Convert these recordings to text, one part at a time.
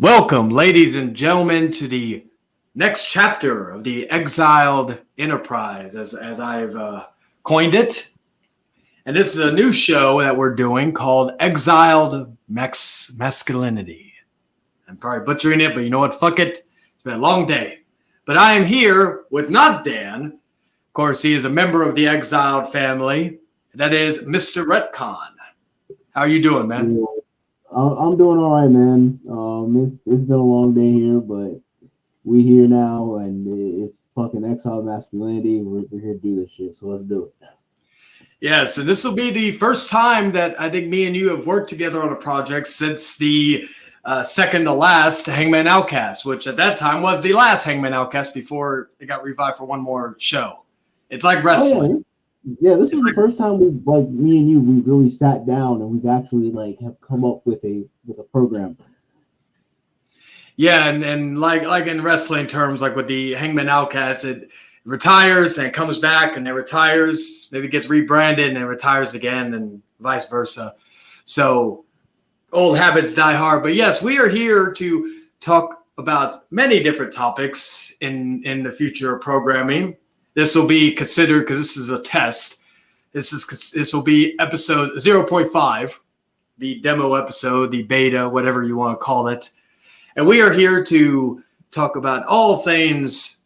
Welcome, ladies and gentlemen, to the next chapter of the Exiled Enterprise, as I've coined it. And this is a new show that we're doing called Exiled Masculinity. I'm probably butchering it, but you know what? Fuck it. It's been a long day. But I am here with not Dan. Of course, he is a member of the Exiled family. That is Mr. Retcon. How are you doing, man? Yeah, I'm doing all right, man. It's been a long day here, but we here now, and it's fucking Exiled Masculinity. We're here to do this shit, so let's do it. Yes, and this will be the first time that I think me and you have worked together on a project since the second to last Hangman Outcast, which at that time was the last Hangman Outcast before it got revived for one more show. It's like wrestling. Yeah, this is the first time we me and you we really sat down and we've actually have come up with a program. Yeah, and like in wrestling terms, like with the Hangman Outcast, it retires and it comes back and it retires, maybe gets rebranded and it retires again and vice versa. So old habits die hard. But yes, we are here to talk about many different topics in the future of programming. This will be considered, because this is a test, this will be episode 0.5, the demo episode, the beta, whatever you want to call it. And we are here to talk about all things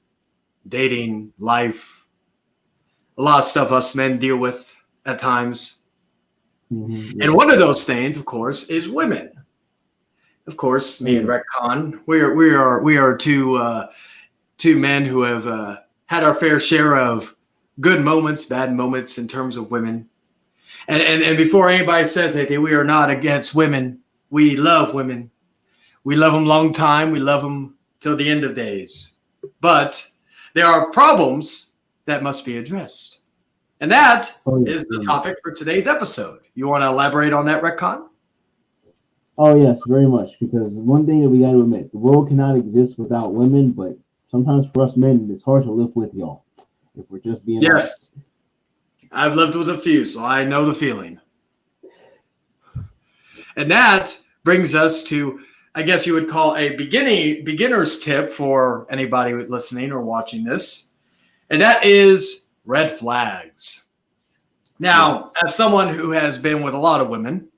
dating, life, a lot of stuff us men deal with at times. Mm-hmm. And one of those things, of course, is women. Of course, me and Retcon, we are two men who have had our fair share of good moments, bad moments in terms of women. And before anybody says anything, we are not against women. We love women. We love them long time. We love them till the end of days. But there are problems that must be addressed. And that is the topic for today's episode. You want to elaborate on that, Retcon? Oh, yes, very much. Because one thing that we got to admit, the world cannot exist without women, but sometimes for us men, it's hard to live with y'all. If we're just being honest. I've lived with a few, so I know the feeling. And that brings us to, I guess you would call a beginner's tip for anybody listening or watching this. And that is red flags. Now, as someone who has been with a lot of women,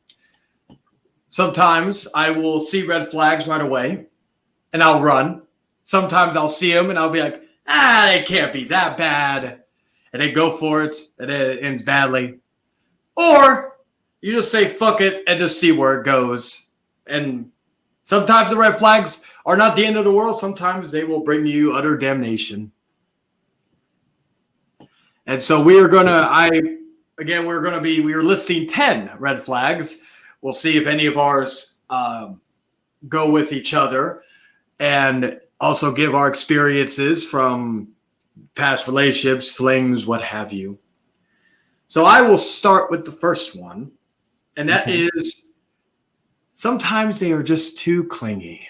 sometimes I will see red flags right away and I'll run. Sometimes I'll see them and I'll be like, it can't be that bad. And they go for it and it ends badly. Or you just say, fuck it, and just see where it goes. And sometimes the red flags are not the end of the world. Sometimes they will bring you utter damnation. And so we are listing 10 red flags. We'll see if any of ours go with each other. And also give our experiences from past relationships, flings, what have you. So I will start with the first one. And that is, sometimes they are just too clingy.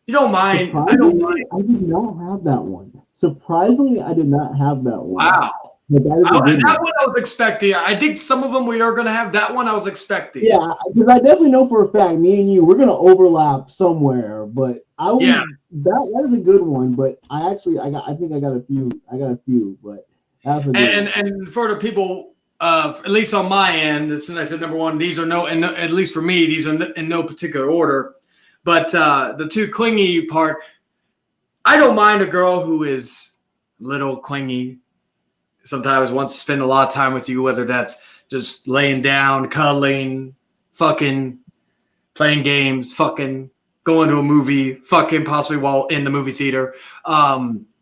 You don't mind. I don't mind. I did not have that one. Surprisingly, I did not have that one. Wow. That one I was expecting. I think some of them we are going to have. That one I was expecting. Yeah, because I definitely know for a fact, me and you, we're going to overlap somewhere. But that is a good one. But I think I got a few. But that's a good one. And for the people, at least on my end, since I said number one, these are at least for me, these are in no particular order. But the too clingy part, I don't mind a girl who is a little clingy. Sometimes wants to spend a lot of time with you, whether that's just laying down, cuddling, fucking, playing games, fucking, going to a movie, fucking possibly while in the movie theater,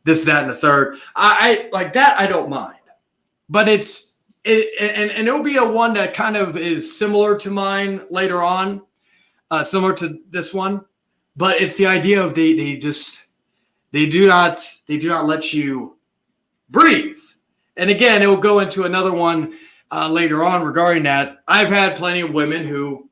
this, that, and the third. I like that. I don't mind, but and it'll be a one that kind of is similar to mine later on, similar to this one, but it's the idea of they do not let you breathe. And again, it will go into another one later on regarding that. I've had plenty of women who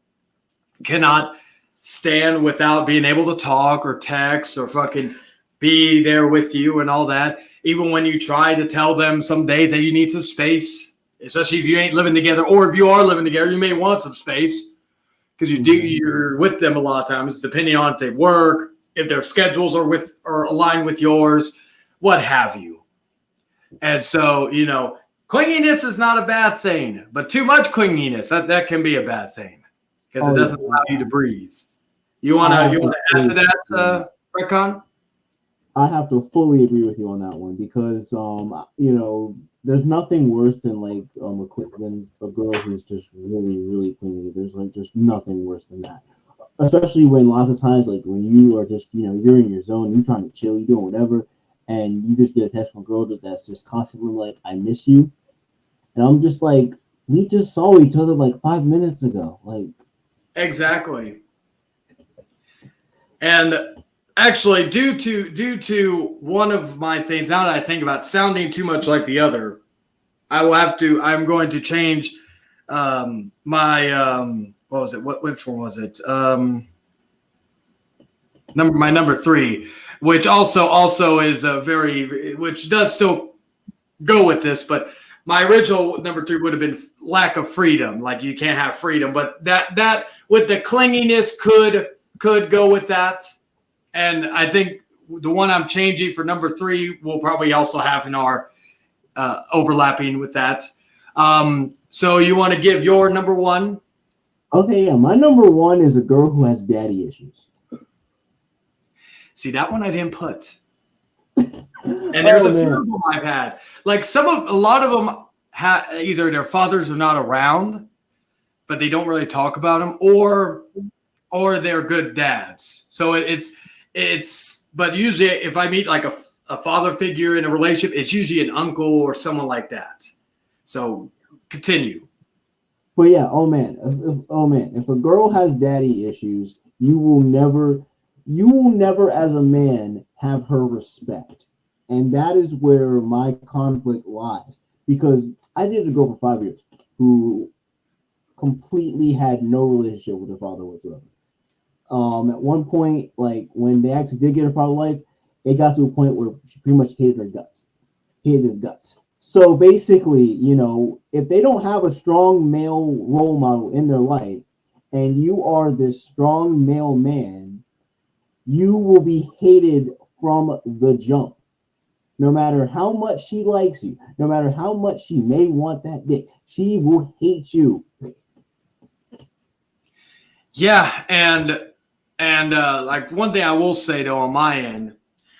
cannot stand without being able to talk or text or fucking be there with you and all that. Even when you try to tell them some days that you need some space, especially if you ain't living together, or if you are living together, you may want some space. because you're with them a lot of times, depending on if they work, if their schedules are aligned with yours, what have you. And so, clinginess is not a bad thing, but too much clinginess, that can be a bad thing because it doesn't allow you to breathe. You want to add to that, Recon? I have to fully agree with you on that one because, there's nothing worse than than a girl who's just really, really clingy. There's just nothing worse than that. Especially when lots of times, when you are just, you're in your zone, you're trying to chill, you're doing whatever, and you just get a text from a girl that's just constantly like, I miss you. And I'm just like, we just saw each other 5 minutes ago. Exactly. And actually, due to one of my things, now that I think about sounding too much like the other, I'm going to change my what was it? Which one was it? My number 3, which also is which does still go with this, but my original number 3 would have been lack of freedom. You can't have freedom, but that with the clinginess could go with that. And I think the one I'm changing for number 3 will probably also have in our overlapping with that. So you want to give your number 1? Okay, yeah. My number 1 is a girl who has daddy issues. See, that one I didn't put. And there's a few of them I've had. A lot of them either their fathers are not around, but they don't really talk about them, or they're good dads. So but usually if I meet a father figure in a relationship, it's usually an uncle or someone like that. So continue. But yeah, if a girl has daddy issues, you will never as a man have her respect. And that is where my conflict lies. Because I dated a girl for 5 years who completely had no relationship with her father whatsoever. At one point, when they actually did get her father life, it got to a point where she pretty much hated his guts. So basically, if they don't have a strong male role model in their life, and you are this strong male man, you will be hated from the jump. No matter how much she likes you, no matter how much she may want that dick, she will hate you. Yeah, and one thing I will say though on my end,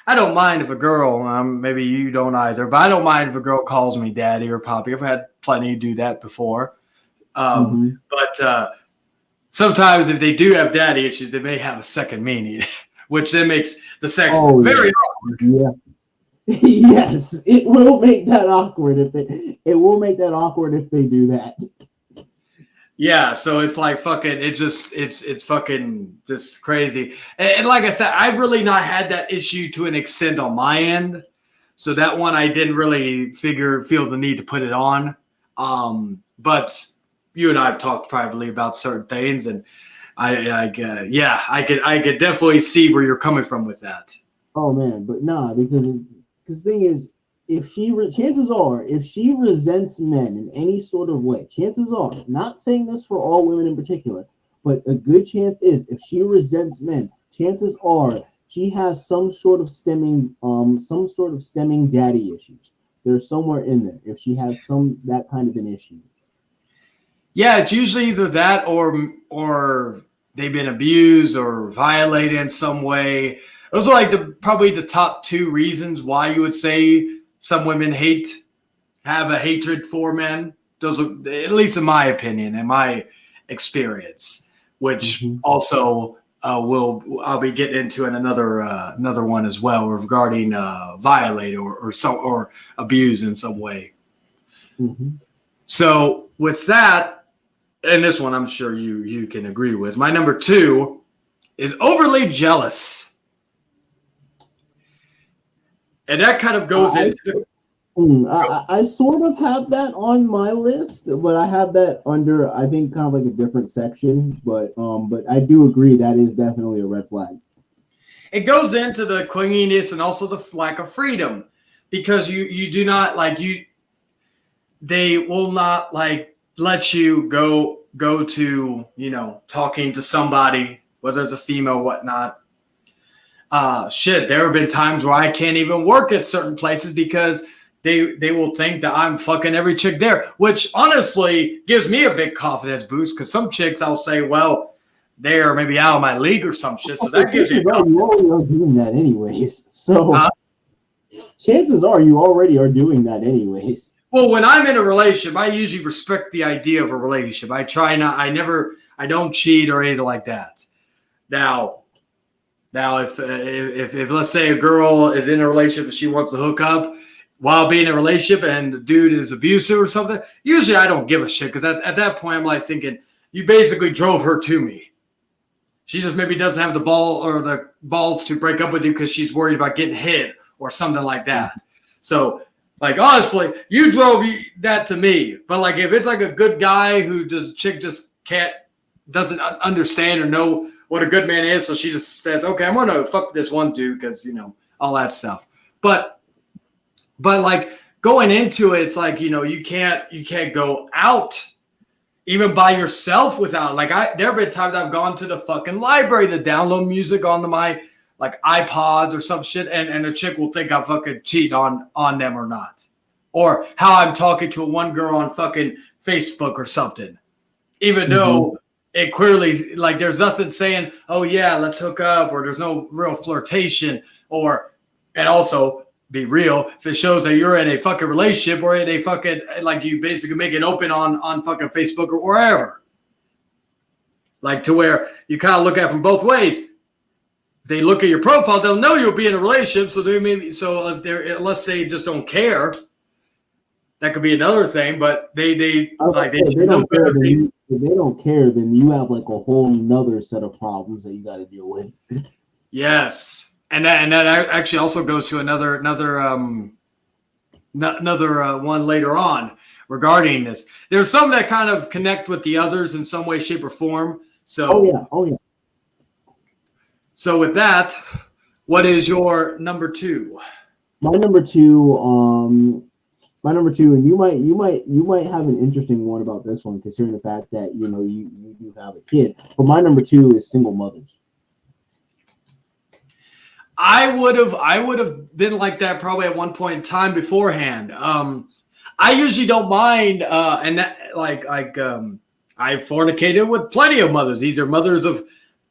I don't mind if a girl, maybe you don't either, but I don't mind if a girl calls me daddy or poppy. I've had plenty do that before. But sometimes if they do have daddy issues, they may have a second meaning, which then makes the sex very awkward. Yeah. Yes, it will make that awkward if they do that. Yeah, so it's it's fucking just crazy. And like I said, I've really not had that issue to an extent on my end. So that one I didn't really feel the need to put it on. But you and I have talked privately about certain things, and I could definitely see where you're coming from with that. Oh man, but nah, because the thing is, if she resents men in any sort of way, chances are, not saying this for all women in particular, but a good chance is if she resents men, chances are she has some sort of stemming daddy issues. There's somewhere in there if she has that kind of an issue. Yeah, it's usually either that or they've been abused or violated in some way. Those are probably the top 2 reasons why you would say some women have a hatred for men. Those are, at least in my opinion, in my experience, which also I'll be getting into in another one as well regarding violate or abuse in some way. So with that, and this one I'm sure you can agree with. My number 2 is overly jealous. And that kind of goes into... I sort of have that on my list, but I have that under, I think, kind of a different section. But I do agree that is definitely a red flag. It goes into the clinginess and also the lack of freedom, because you do not they will not let you go go to, talking to somebody, whether it's a female or whatnot, there have been times where I can't even work at certain places because they will think that I'm fucking every chick there, which honestly gives me a big confidence boost because some chicks I'll say, well, they're maybe out of my league or some shit. So that gives you already are doing that anyways. So chances are you already are doing that anyways. Well, when I'm in a relationship, I usually respect the idea of a relationship. I don't cheat or anything like that. Now, if let's say a girl is in a relationship and she wants to hook up while being in a relationship and the dude is abusive or something, usually I don't give a shit because at that point I'm like thinking you basically drove her to me. She just maybe doesn't have the balls to break up with you because she's worried about getting hit or something like that. So, like, honestly, you drove that to me. But, like, if it's like a good guy who doesn't understand or know what a good man is, so she just says, okay, I'm going to fuck this one dude because, all that stuff. But like, going into it, it's like, you can't go out even by yourself without, like, there have been times I've gone to the fucking library to download music onto my, like, iPods or some shit, and a chick will think I'm fucking cheating on them or not. Or how I'm talking to one girl on fucking Facebook or something. Even though it clearly, like, there's nothing saying, oh, yeah, let's hook up, or there's no real flirtation, and also, be real, if it shows that you're in a fucking relationship or in a fucking, like, you basically make it open on fucking Facebook or wherever. Like, to where you kind of look at it from both ways. They look at your profile, they'll know you'll be in a relationship. So if they're, unless they just don't care, that could be another thing. But they don't care. If they don't care, then you have like a whole nother set of problems that you got to deal with. Yes, and that actually also goes to another one later on regarding this. There's some that kind of connect with the others in some way, shape, or form. So oh yeah. So with that, what is your number two? My number two, and you might have an interesting one about this one, considering the fact that you do have a kid. But my number two is single mothers. I would have been like that probably at one point in time beforehand. I usually don't mind, and that I've fornicated with plenty of mothers. These are mothers of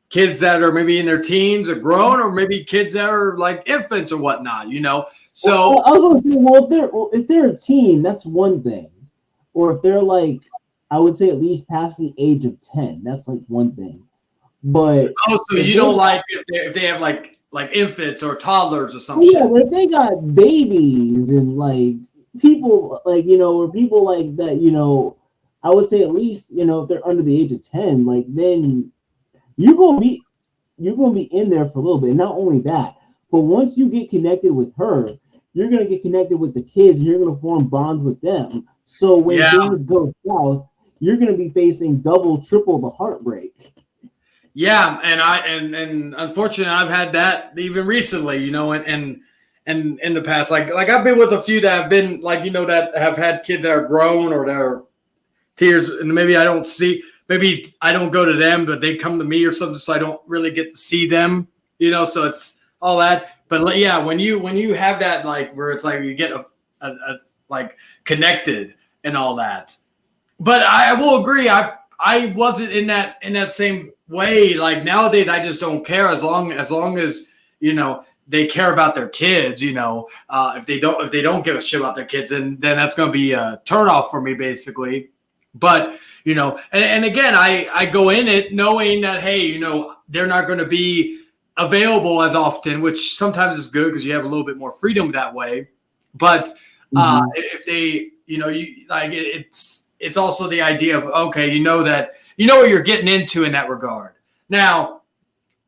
kids that are maybe in their teens or grown, or maybe kids that are like infants or whatnot, So I was going to say, if they're a teen, that's one thing. Or if they're like, I would say at least past the age of 10, that's like one thing. But so you don't like if they have like infants or toddlers or something? Yeah, but if they got babies and like people like or people like that, I would say at least if they're under the age of 10, like then you're gonna be in there for a little bit. Not only that, but once you get connected with her, you're gonna get connected with the kids, and you're gonna form bonds with them. So when things go south, you're gonna be facing double, triple the heartbreak. Yeah, and unfortunately, I've had that even recently, and in the past, like I've been with a few that have been like that have had kids that are grown or that are tears, and maybe I don't go to them, but they come to me or something, so I don't really get to see them, So it's all that. But yeah, when you have that, like where it's like you get a like connected and all that. But I will agree, I wasn't in that same way. Like nowadays, I just don't care as long as they care about their kids. If they don't give a shit about their kids, then that's going to be a turnoff for me, basically. But and again, I go in it knowing that hey, they're not going to be available as often, which sometimes is good because you have a little bit more freedom that way. But if they, it's also the idea of okay, that what you're getting into in that regard. Now,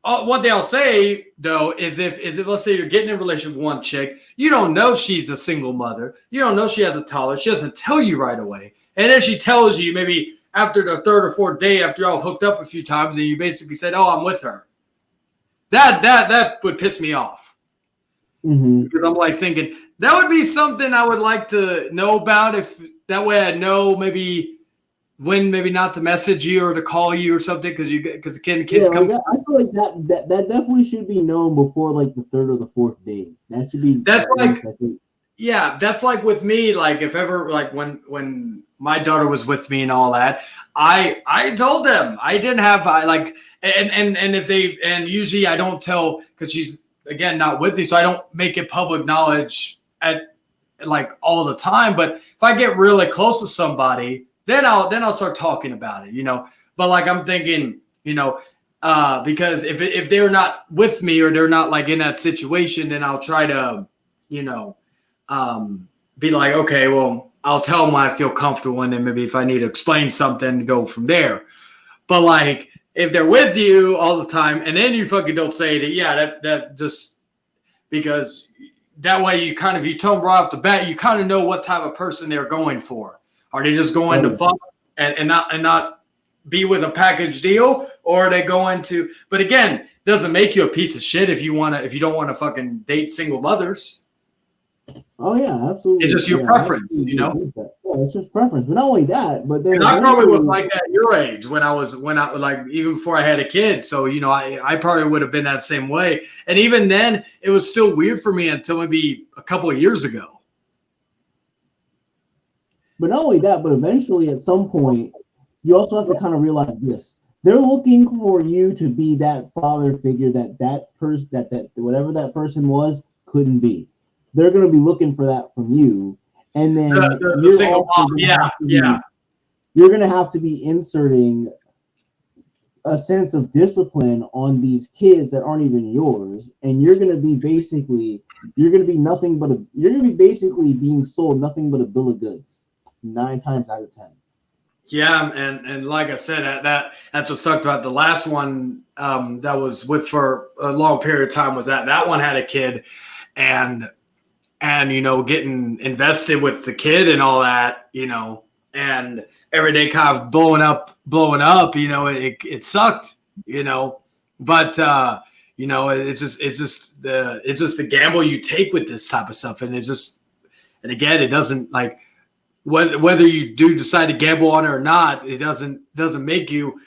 one thing I'll say though is if let's say you're getting in a relationship with one chick, you don't know she's a single mother, you don't know she has a toddler, she doesn't tell you right away, and then she tells you maybe after the third or fourth day after y'all hooked up a few times, and you basically said, "Oh, I'm with her." That would piss me off because I'm like thinking that would be something I would like to know about. If that way, I know maybe when maybe not to message you or to call you or something because the kids Yeah, come. like I feel like that definitely should be known before like the third or the fourth date. That should be That's at like least, I think. Yeah, that's like with me. Like if ever, like when my daughter was with me and all that, I told them I didn't have I like and if they and usually I don't tell because she's again not with me, so I don't make it public knowledge at like all the time. But if I get really close to somebody, then I'll start talking about it, you know. But like I'm thinking, you know, because if they're not with me or they're not like in that situation, then I'll try to, you know, be like, okay, well, I'll tell them I feel comfortable, and then maybe if I need to explain something, go from there. But like, if they're with you all the time, and then you fucking don't say that, yeah, that just because that way you tell them right off the bat, you kind of know what type of person they're going for. Are they just going to fuck and not be with a package deal, or are they going to? But again, it doesn't make you a piece of shit if you don't want to fucking date single mothers. Oh yeah, absolutely. It's just your preference, you know. Yeah, it's just preference. But not only that, but then I probably was like that at your age when I like even before I had a kid. So you know, I probably would have been that same way. And even then, it was still weird for me until maybe a couple of years ago. But not only that, but eventually at some point, you also have to kind of realize this. They're looking for you to be that father figure that person that whatever that person was couldn't be. They're going to be looking for that from you, and then the single mom, yeah. You're going to have to be inserting a sense of discipline on these kids that aren't even yours, and you're going to be basically you're going to be basically being sold nothing but a bill of goods 9 times out of 10. Yeah, and like I said, that's what sucked about the last one that was with for a long period of time was that one had a kid, and you know, getting invested with the kid and all that, you know, and every day kind of blowing up, you know, it sucked, you know, but you know, it's just the gamble you take with this type of stuff, and again, it doesn't like. Whether you do decide to gamble on it or not, it doesn't make you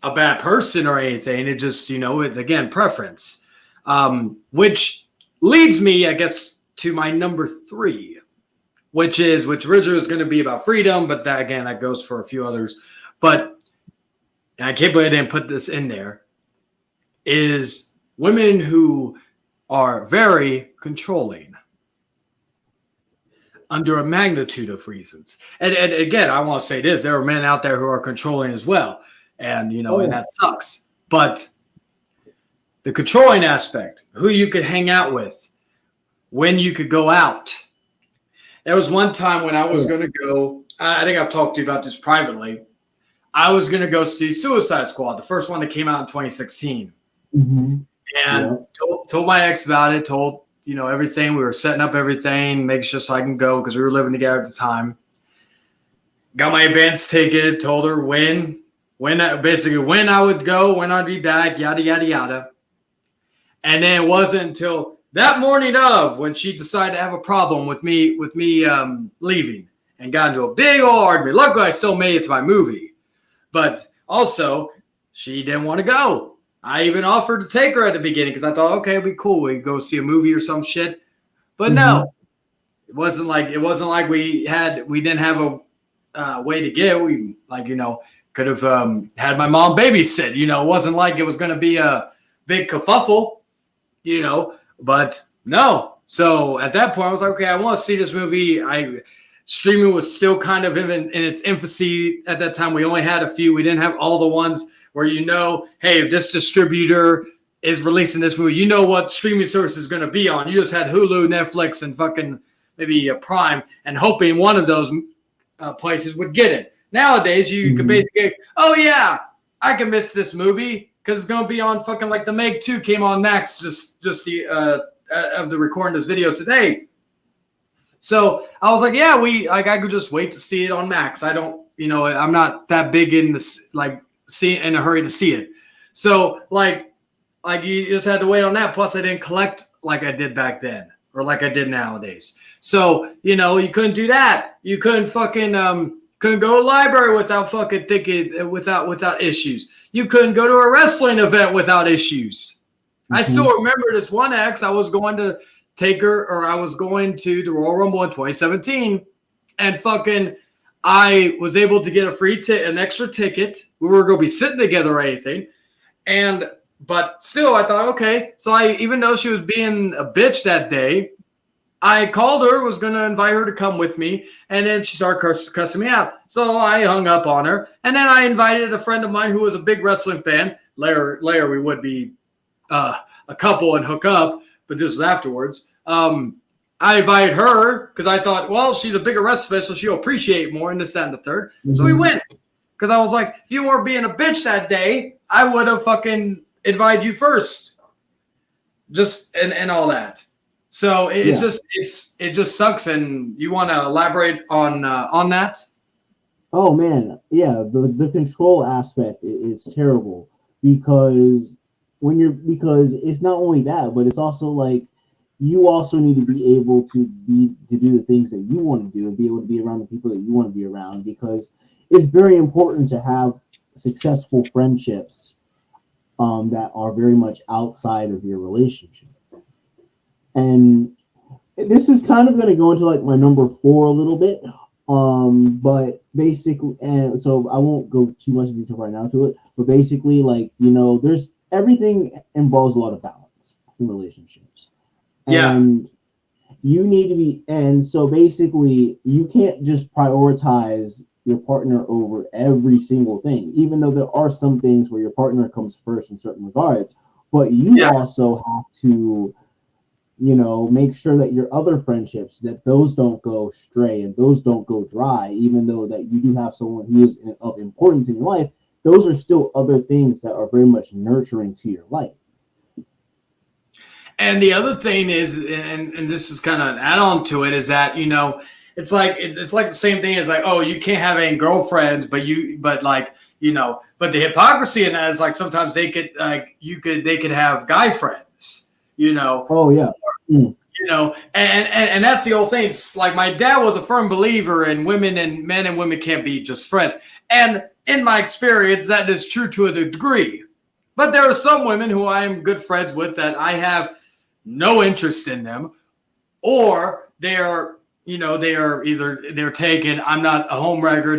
a bad person or anything. It just, you know, it's again preference, which leads me, I guess, to my number 3, which originally is going to be about freedom, but that goes for a few others. But I can't believe I didn't put this in there. Is women who are very controlling. Under a magnitude of reasons. And again, I want to say this, there are men out there who are controlling as well. And, you know, and that sucks. But the controlling aspect, who you could hang out with, when you could go out. There was one time when I was going to go, I think I've talked to you about this privately. I was going to go see Suicide Squad, the first one that came out in 2016. Mm-hmm. And told my ex about it, told, you know, everything. We were setting up everything, making sure so I can go because we were living together at the time. Got my advance ticket, told her when I would go, when I'd be back, yada, yada, yada. And then it wasn't until that morning of when she decided to have a problem with me leaving and got into a big old argument. Luckily, I still made it to my movie. But also, she didn't want to go. I even offered to take her at the beginning because I thought, okay, it'd be cool. We'd go see a movie or some shit. But no, it wasn't like we didn't have a way to get. We could have had my mom babysit. You know, it wasn't like it was going to be a big kerfuffle. You know, but no. So at that point, I was like, okay, I want to see this movie. Streaming was still kind of in its infancy at that time. We only had a few. We didn't have all the ones where hey, if this distributor is releasing this movie, you know what streaming service is going to be on. You just had Hulu, Netflix, and fucking maybe Prime, and hoping one of those places would get it. Nowadays, you can basically, oh yeah, I can miss this movie because it's going to be on fucking like The Meg 2 came on Max just the of the recording this video today. So I was like, yeah, I could just wait to see it on Max. I don't, I'm not that big in this in a hurry to see it. So like you just had to wait on that. Plus I didn't collect like I did back then or like I did nowadays. So, you couldn't do that. You couldn't fucking couldn't go to the library without fucking thinking without issues. You couldn't go to a wrestling event without issues. I still remember this one ex. I was going to take her, or I was going to the Royal Rumble in 2017, and fucking I was able to get an extra ticket. We were going to be sitting together or anything, but still, I thought, okay. So even though she was being a bitch that day, I called her, was going to invite her to come with me, and then she started cussing me out. So I hung up on her, and then I invited a friend of mine who was a big wrestling fan. Later we would be a couple and hook up, but this was afterwards. I invited her because I thought, well, she's a bigger wrestling fan, so she'll appreciate more, and this, that, and the third. So we went because I was like, if you weren't being a bitch that day, I would have fucking invited you first, just and all that. So it just sucks. And you want to elaborate on that? Oh man, yeah. The control aspect is terrible because because it's not only that, but it's also like you also need to be able to do the things that you want to do and be able to be around the people that you want to be around, because it's very important to have successful friendships that are very much outside of your relationship. And this is kind of going to go into like my number 4 a little bit, but basically, and so I won't go too much detail right now to it, but basically, like, there's everything involves a lot of balance in relationships. And you need to be, and so basically you can't just prioritize your partner over every single thing, even though there are some things where your partner comes first in certain regards, but you also have to, make sure that your other friendships, that those don't go stray and those don't go dry, even though that you do have someone who is of importance in your life. Those are still other things that are very much nurturing to your life. And the other thing is, and this is kind of an add-on to it, is that, it's like the same thing as like, oh, you can't have any girlfriends, but the hypocrisy in that is like sometimes they could have guy friends, Oh yeah. And that's the old thing. It's like my dad was a firm believer in women, and men and women can't be just friends. And in my experience, that is true to a degree. But there are some women who I am good friends with that I have no interest in them, or they're taken. I'm not a homewrecker.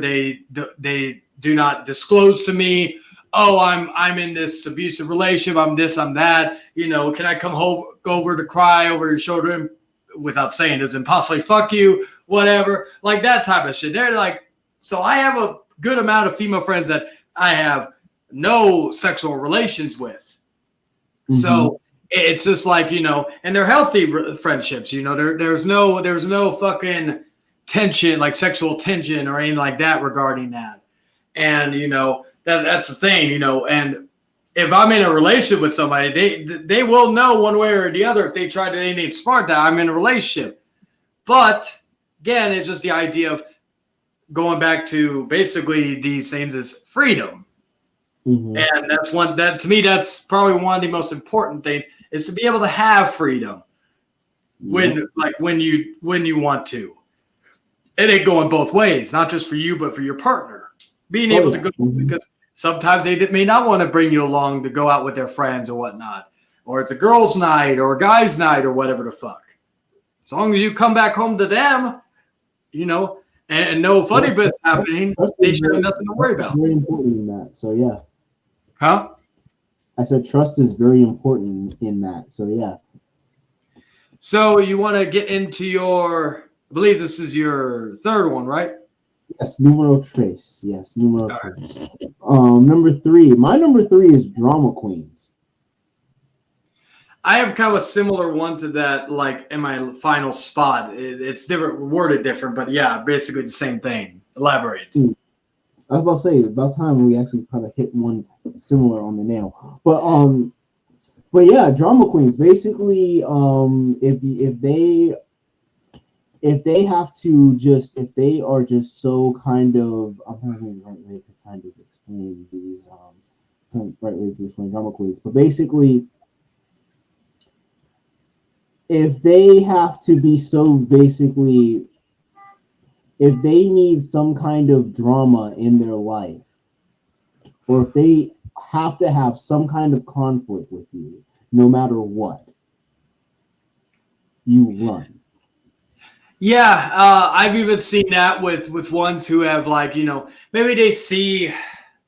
They do not disclose to me, oh, I'm in this abusive relationship. I'm this, I'm that. Can I come over to cry over your shoulder without saying this and possibly fuck you, whatever, like that type of shit. They're like, so I have a good amount of female friends that I have no sexual relations with. So it's just like, and they're healthy friendships, there's no fucking tension, like sexual tension or anything like that regarding that. And, that's the thing, and if I'm in a relationship with somebody, they will know one way or the other if they try to do anything smart that I'm in a relationship. But again, it's just the idea of going back to basically these things is freedom. And to me, that's probably one of the most important things, is to be able to have freedom when you want to. It ain't going both ways, not just for you, but for your partner. Being able to go, because sometimes they may not want to bring you along to go out with their friends or whatnot, or it's a girl's night or a guy's night or whatever the fuck. As long as you come back home to them, and no funny business happening, they should have nothing to worry about. Very important in that. So yeah. Huh? I said trust is very important in that. So yeah. So you want to get into I believe this is your 3rd one, right? Yes, numero tres. Yes, numero tres. Number 3. My number 3 is drama queens. I have kind of a similar one to that, like in my final spot. It's different, worded different, but yeah, basically the same thing. Elaborate. I was about to say, about time we actually kind of hit one similar on the nail. But yeah, drama queens. Basically, if they are just so kind of, I'm not really the right way to kind of explain these right way to explain drama queens, but basically, if they have to be so basically, if they need some kind of drama in their life, or if they have to have some kind of conflict with you, no matter what, you run. Yeah, I've even seen that with ones who have like, maybe they see.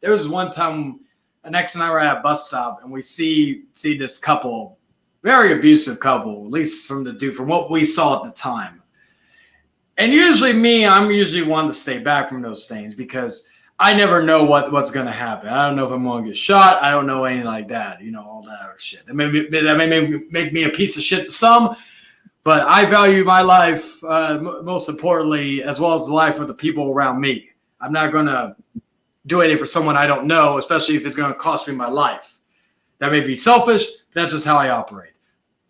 There was one time an ex and I were at a bus stop and we see this couple, very abusive couple, at least from what we saw at the time. And usually I'm usually one to stay back from those things because I never know what's going to happen. I don't know if I'm going to get shot. I don't know anything like that, all that other shit. That may make me a piece of shit to some, but I value my life most importantly, as well as the life of the people around me. I'm not going to do anything for someone I don't know, especially if it's going to cost me my life. That may be selfish. That's just how I operate.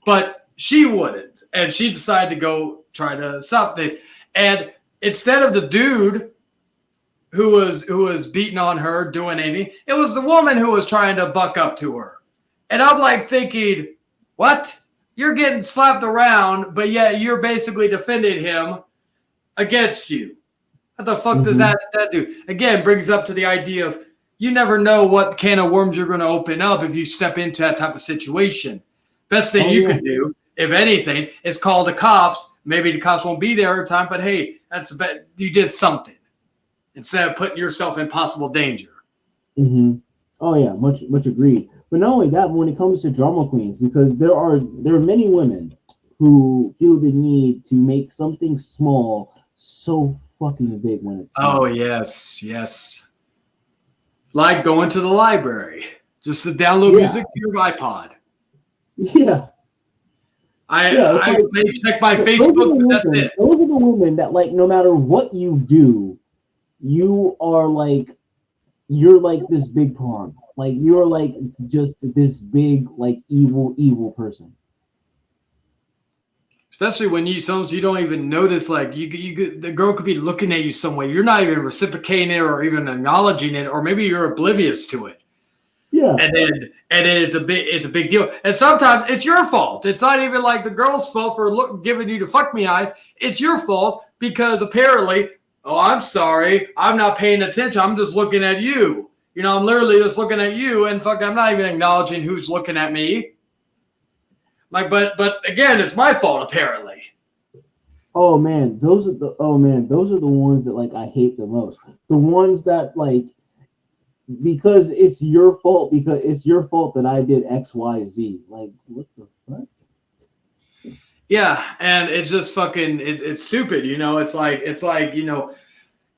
But she wouldn't, and she decided to go try to stop this. And instead of the dude who was beating on her, doing anything, it was the woman who was trying to buck up to her. And I'm like thinking, what? You're getting slapped around, but yet you're basically defending him against you. What the fuck does that do? Again, brings up to the idea of you never know what can of worms you're going to open up if you step into that type of situation. Best thing you can do, if anything, is call the cops. Maybe the cops won't be there every time, but hey, you did something instead of putting yourself in possible danger. Mm-hmm. Oh yeah, much agreed. But not only that, when it comes to drama queens, because there are many women who feel the need to make something small so fucking big when it's small. Oh yes. Like going to the library just to download music to your iPod. Yeah. I may check my Facebook, but that's it. Those are the women that, like, no matter what you do, you are like, you're like this big pawn. Like, you're like just this big, like, evil person. Especially when sometimes you don't even notice, like the girl could be looking at you some way. You're not even reciprocating it or even acknowledging it, or maybe you're oblivious to it. Yeah. And then it's a big deal. And sometimes it's your fault. It's not even like the girl's fault for giving you the fuck me eyes. It's your fault because apparently, oh, I'm sorry, I'm not paying attention. I'm just looking at you. I'm literally just looking at you, and I'm not even acknowledging who's looking at me. Like, but again, it's my fault apparently. Oh man, those are the ones that, like, I hate the most. The ones that, like, because it's your fault that I did XYZ. Like, what the fuck? Yeah, and it's just fucking it's stupid, It's like you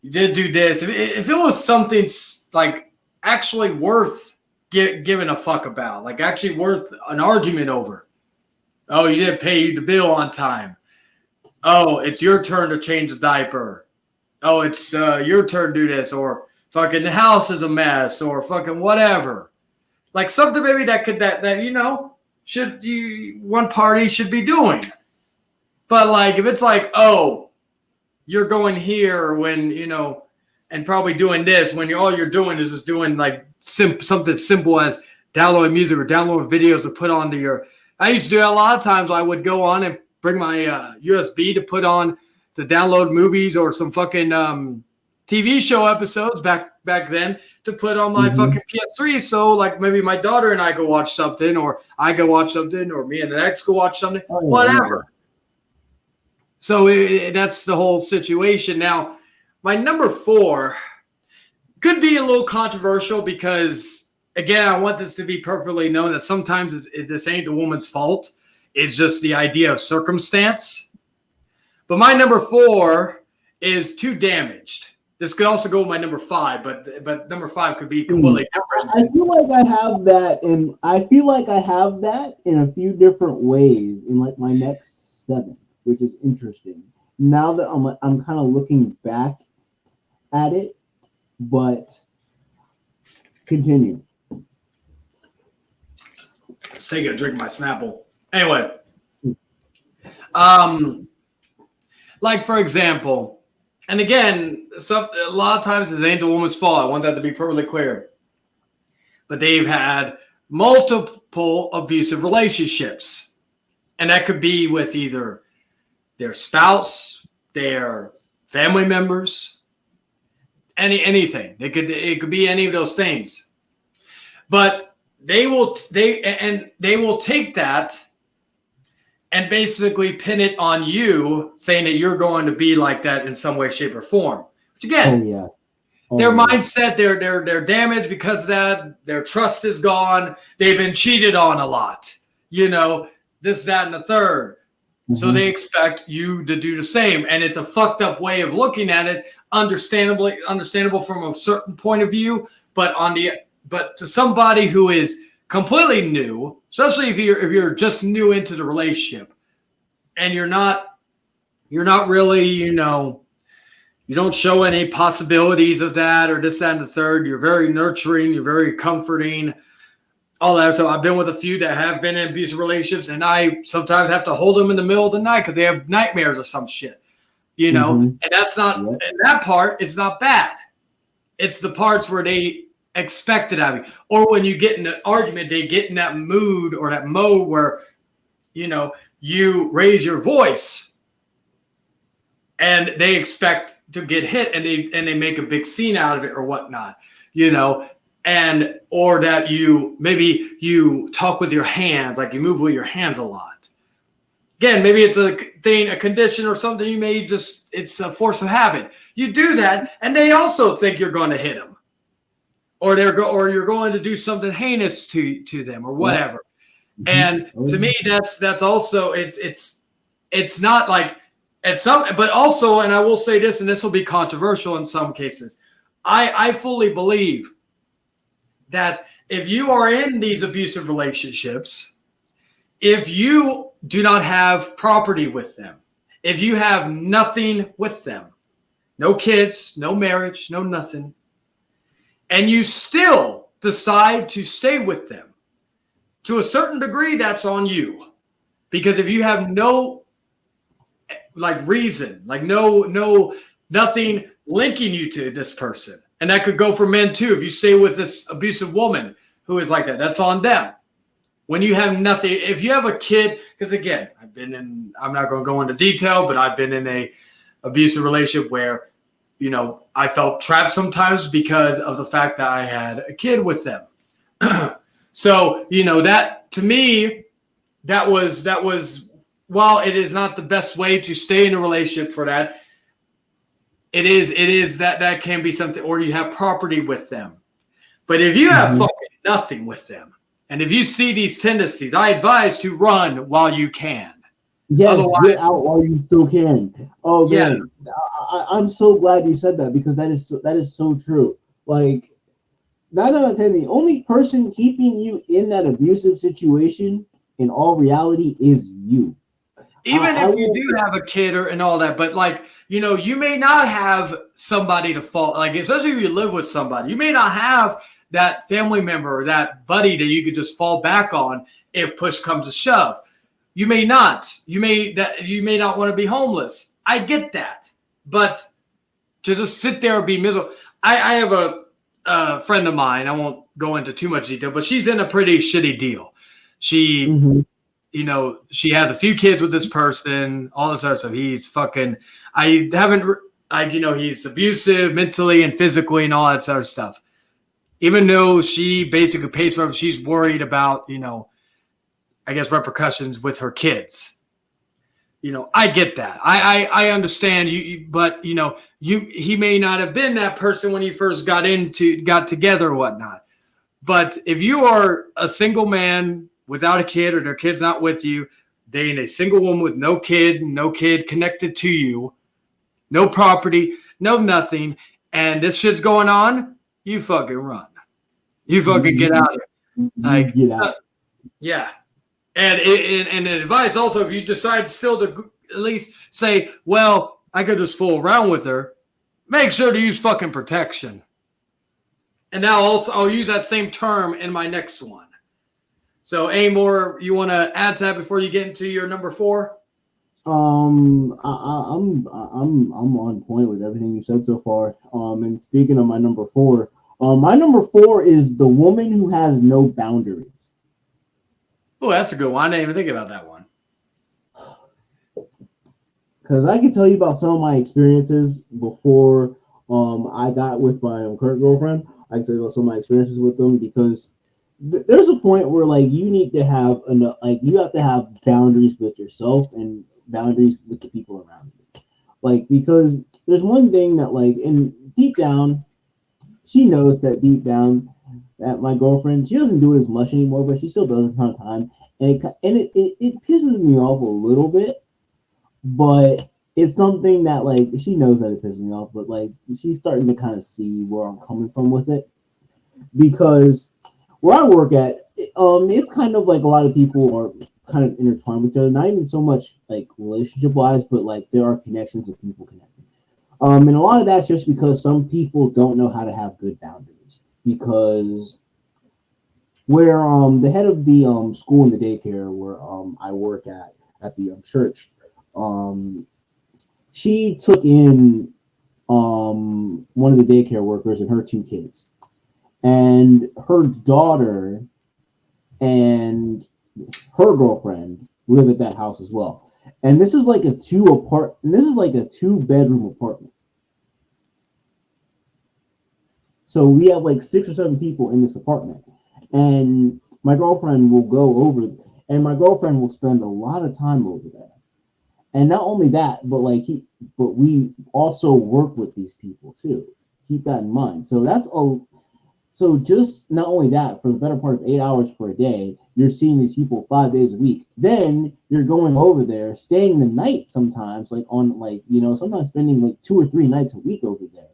did do this. If it was something like actually worth giving a fuck about, like actually worth an argument over. Oh, you didn't pay the bill on time. Oh, it's your turn to change the diaper. Oh, it's your turn to do this, or fucking the house is a mess, or fucking whatever. Like something maybe that one party should be doing. But like if it's like, oh, you're going here when and probably doing this when all you're doing is just doing like something simple as downloading music or downloading videos to put onto your. I used to do that a lot of times. I would go on and bring my USB to put on to download movies or some fucking TV show episodes back then to put on my fucking PS3. So like maybe my daughter and I go watch something, or I go watch something, or me and the ex go watch something, whatever. So that's the whole situation. Now, my number 4 could be a little controversial because. Again, I want this to be perfectly known that sometimes this ain't the woman's fault. It's just the idea of circumstance. But my number 4 is too damaged. This could also go with my number 5, but number 5 could be completely different. I feel like I have that in a few different ways in like my next 7, which is interesting. Now that I'm kind of looking back at it, but continue. Let's take a drink of my Snapple. Anyway, like for example, and again, a lot of times this ain't the woman's fault. I want that to be perfectly clear. But they've had multiple abusive relationships, and that could be with either their spouse, their family members, anything. It could be any of those things. But they will take that and basically pin it on you, saying that you're going to be like that in some way, shape, or form. Which again, their mindset, they're damaged because of that. Their trust is gone. They've been cheated on a lot. This, that, and the third. Mm-hmm. So they expect you to do the same, and it's a fucked up way of looking at it. Understandable from a certain point of view, but to somebody who is completely new, especially if you're just new into the relationship, and you're not really, you don't show any possibilities of that or this, that, and the third. You're very nurturing. You're very comforting. All that. So I've been with a few that have been in abusive relationships, and I sometimes have to hold them in the middle of the night because they have nightmares or some shit, and that's not, and that part is not bad. It's the parts where they expect it out of you. Or when you get in an argument, they get in that mood or that mode where, you raise your voice and they expect to get hit, and they make a big scene out of it or whatnot, and or that you talk with your hands, like you move with your hands a lot. Again, maybe it's a condition or something you may it's a force of habit. You do that, and they also think you're going to hit them, or you're going to do something heinous to them or whatever. And to me, that's also it's not like at some, but also, and I will say this, and this will be controversial in some cases. I fully believe that if you are in these abusive relationships, if you do not have property with them, if you have nothing with them, no kids, no marriage, no nothing, and you still decide to stay with them, to a certain degree, that's on you. Because if you have no reason, nothing linking you to this person, and that could go for men too. If you stay with this abusive woman who is like that, that's on them. When you have nothing, if you have a kid, because again, I'm not going to go into detail, but I've been in a abusive relationship where, I felt trapped sometimes because of the fact that I had a kid with them. So, that to me, that was, while it is not the best way to stay in a relationship for that, it is that can be something, or you have property with them. But if you have fucking nothing with them, and if you see these tendencies, I advise to run while you can. Yes, get out while you still can. Oh man, I'm so glad you said that, because that is so true. Like, 9 out of 10, the only person keeping you in that abusive situation, in all reality, is you. Even if you do have a kid and all that, but you may not have somebody to fall, especially if you live with somebody, you may not have that family member or that buddy that you could just fall back on if push comes to shove. You may not. You may not want to be homeless. I get that, but to just sit there and be miserable. I have a friend of mine. I won't go into too much detail, but she's in a pretty shitty deal. She, she has a few kids with this person, all this other stuff. He's fucking. He's abusive mentally and physically and all that sort of stuff. Even though she basically pays for him, she's worried about, I guess, repercussions with her kids. I get that. I understand you, but he may not have been that person when you first got together or whatnot. But if you are a single man without a kid, or their kid's not with you, dating a single woman with no kid connected to you, no property, no nothing, and this shit's going on, you fucking run. You fucking get out of it. Get out. Yeah. And advice also, if you decide still to at least say, well, I could just fool around with her, make sure to use fucking protection. And now also I'll use that same term in my next one. So, Amor, you want to add to that before you get into your number 4? I'm on point with everything you said so far. And speaking of my number 4, my number 4 is the woman who has no boundaries. Oh, that's a good one. I didn't even think about that one. because I can tell you about some of my experiences before I got with my current girlfriend. I can tell you about some of my experiences with them because there's a point where like you need to have enough, like you have to have boundaries with yourself and boundaries with the people around you. Like because there's one thing that like in deep down, she knows that deep down that my girlfriend she doesn't do it as much anymore, but she still does it from time to time, and it pisses me off a little bit, but it's something that like she knows that it pisses me off, but like she's starting to kind of see where I'm coming from with it because where I work at, it's kind of like a lot of people are kind of intertwined with each other, not even so much like relationship wise, but like there are connections of people connecting. And a lot of that's just because some people don't know how to have good boundaries because where the head of the school and the daycare where I work at the church, um she took in one of the daycare workers and her two kids, and her daughter and her girlfriend live at that house as well. And this is like a two bedroom apartment. So we have like 6 or 7 people in this apartment. And my girlfriend will go over and my girlfriend will spend a lot of time over there. And not only that, but but we also work with these people too. Keep that in mind. So just not only that, for the better part of 8 hours per day, you're seeing these people 5 days a week. Then you're going over there, staying the night sometimes, sometimes spending like 2 or 3 nights a week over there.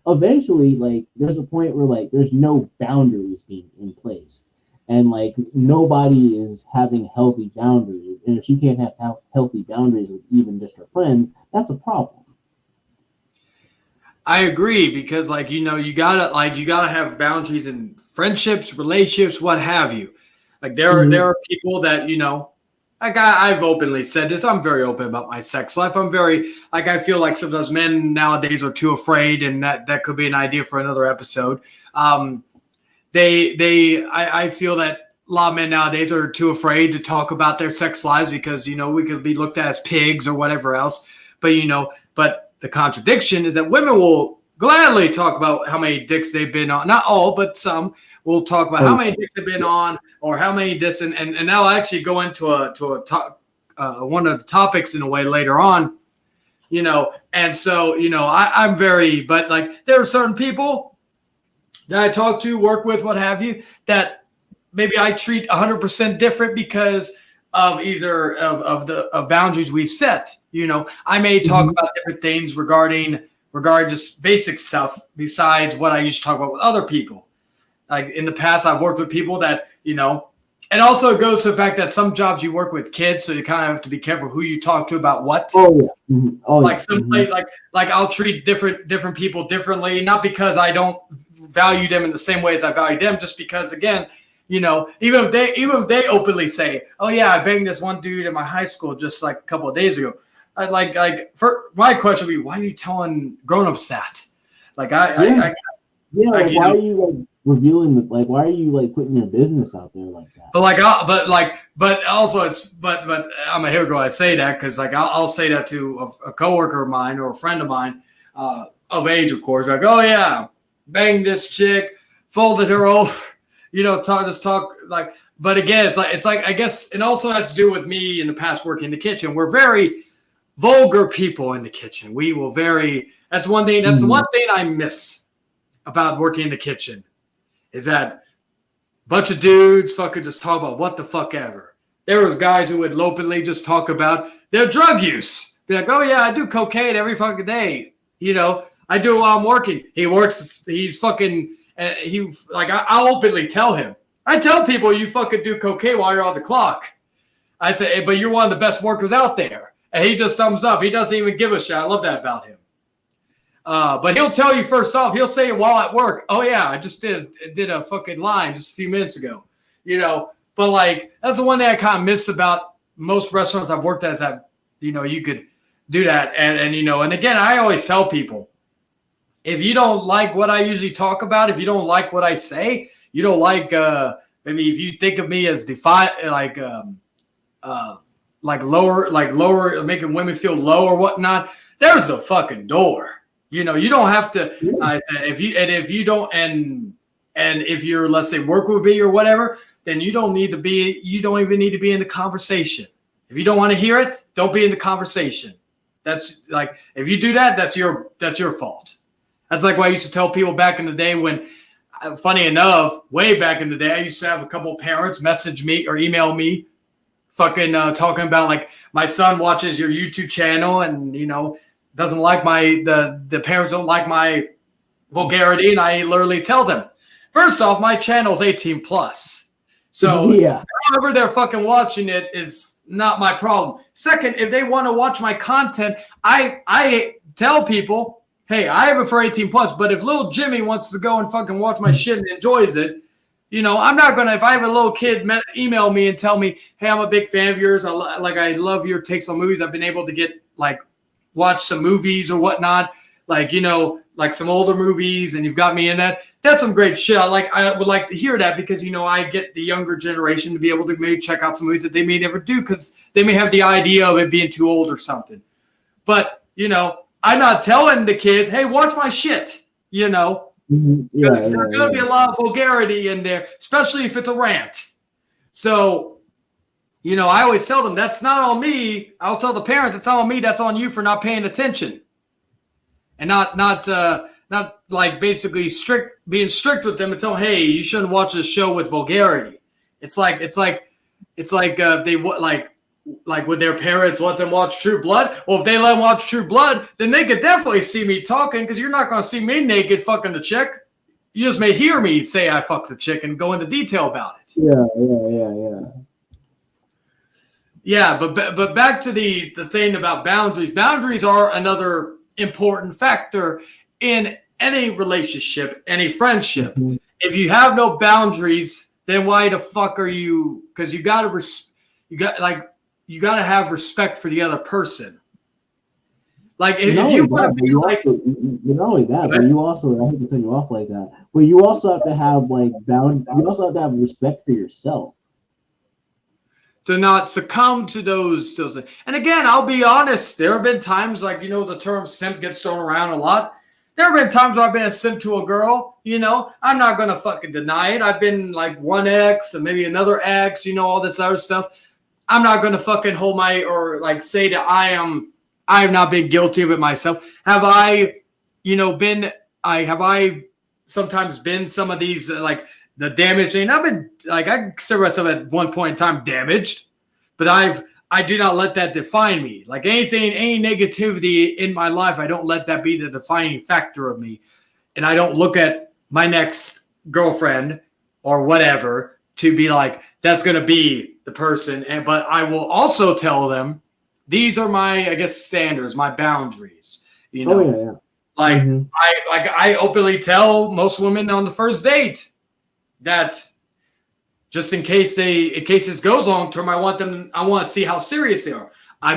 Eventually, like there's a point where like there's no boundaries being in place. And like nobody is having healthy boundaries. And if she can't have healthy boundaries with even just her friends, that's a problem. I agree because you gotta have boundaries in friendships, relationships, what have you. Like there are people that I've openly said this. I'm very open about my sex life. I'm very I feel like sometimes men nowadays are too afraid, and that could be an idea for another episode. I feel that a lot of men nowadays are too afraid to talk about their sex lives because we could be looked at as pigs or whatever else. But the contradiction is that women will gladly talk about how many dicks they've been on. Not all, but some will talk about how many dicks they've been on or how many this and I'll actually go into one of the topics in a way later on. And so I'm very, but like there are certain people that I talk to, work with, what have you, that maybe I treat 100% different because of either of boundaries we've set. I may talk about different things regarding just basic stuff besides what I used to talk about with other people. Like in the past, I've worked with people that, and also it goes to the fact that some jobs you work with kids, so you kind of have to be careful who you talk to about what. Oh yeah. Mm-hmm. Oh, like some like I'll treat different people differently, not because I don't value them in the same way as I value them, just because again, even if they openly say, "Oh yeah, I banged this one dude in my high school just like a couple of days ago," for my question would be, why are you telling grown-ups that? Like why are you like revealing why are you like putting your business out there like that? But also but I'm a hypocrite. I say that because I'll say that to a coworker of mine or a friend of mine of age, of course. Like, oh yeah, banged this chick, folded her over, talk like. But again, it's like I guess it also has to do with me in the past working in the kitchen. We're very vulgar people in the kitchen. We will that's one thing. That's one thing I miss about working in the kitchen is that a bunch of dudes fucking just talk about what the fuck ever. There was guys who would openly just talk about their drug use. Be like, oh yeah, I do cocaine every fucking day. I do it while I'm working. He works. He's fucking. I'll openly tell him. I tell people you fucking do cocaine while you're on the clock. I say, hey, but you're one of the best workers out there. And he just thumbs up. He doesn't even give a shit. I love that about him. But he'll tell you first off. He'll say while at work, "Oh yeah, I just did a fucking line just a few minutes ago." But like that's the one thing I kind of miss about most restaurants I've worked at is that you could do that and again I always tell people if you don't like what I usually talk about, if you don't like what I say, you don't like maybe if you think of me as lower, making women feel low or whatnot, there's the fucking door. You don't have to. I said if you don't, and if you're, let's say, work with me or whatever, then you don't even need to be in the conversation. If you don't want to hear it, don't be in the conversation. That's like, if you do that, that's your fault. That's like what I used to tell people back in the day when, funny enough, way back in the day, I used to have a couple of parents message me or email me fucking talking about like, my son watches your YouTube channel and, doesn't like the parents don't like my vulgarity. And I literally tell them, first off, my channel's 18 plus. So yeah, however they're fucking watching it is not my problem. Second, if they want to watch my content, I tell people, hey, I have it for 18 plus, but if little Jimmy wants to go and fucking watch my shit and enjoys it, I'm not going to, if I have a little kid email me and tell me, hey, I'm a big fan of yours. I love your takes on movies. I've been able to get watch some movies or whatnot, like some older movies, and you've got me in that. That's some great shit. I would like to hear that because, I get the younger generation to be able to maybe check out some movies that they may never do because they may have the idea of it being too old or something. But, I'm not telling the kids, hey, watch my shit, because there's going to be a lot of vulgarity in there, especially if it's a rant. So, I always tell them that's not on me. I'll tell the parents it's not on me. That's on you for not paying attention, and not like basically being strict with them and tell them, hey, you shouldn't watch this show with vulgarity. It's like they would their parents let them watch True Blood? Well, if they let them watch True Blood, then they could definitely see me talking because you're not going to see me naked fucking the chick. You just may hear me say I fucked the chick and go into detail about it. Yeah. Yeah, but back to the thing about boundaries. Boundaries are another important factor in any relationship, any friendship. Mm-hmm. If you have no boundaries, then why the fuck are you? Because you got to have respect for the other person. Like if you want to be like, not only that, but you also, I hate to cut you off like that, but you also have to have you also have to have respect for yourself. To not succumb to those. And again, I'll be honest, there have been times the term simp gets thrown around a lot. There have been times where I've been a simp to a girl, I'm not going to fucking deny it. I've been like one ex and maybe another ex, all this other stuff. I'm not going to fucking say that I have not been guilty of it myself. Have I, have I sometimes been some of these, the damage thing? I've been I consider myself at one point in time damaged, but I do not let that define me. Like any negativity in my life, I don't let that be the defining factor of me. And I don't look at my next girlfriend or whatever to be like, that's going to be the person. But I will also tell them, these are my, I guess, standards, my boundaries, Mm-hmm. I openly tell most women on the first date that just in case this goes long term, I want to see how serious they are. I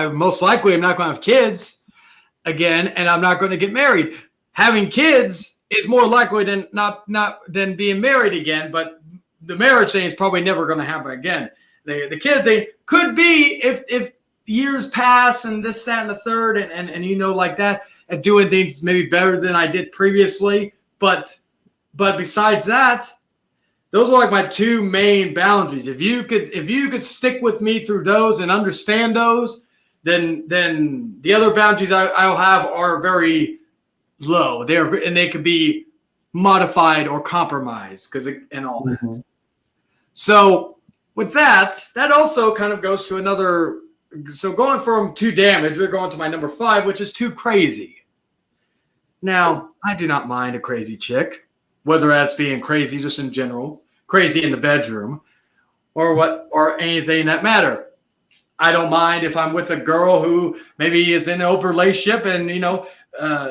most likely am not going to have kids again, and I'm not going to get married. Having kids is more likely than being married again, but the marriage thing is probably never going to happen again. The kid thing could be if years pass and this, that, and the third, and like that, and doing things maybe better than I did previously. But besides that, those are like my two main boundaries. If you could stick with me through those and understand those, then the other boundaries I'll have are very low. They could be modified or compromised and all that. Mm-hmm. So with that also kind of goes to another. So going from too damaged, we're going to my number 5, which is too crazy. Now, I do not mind a crazy chick, whether that's being crazy just in general, crazy in the bedroom, or anything that matter. I don't mind if I'm with a girl who maybe is in an open relationship and,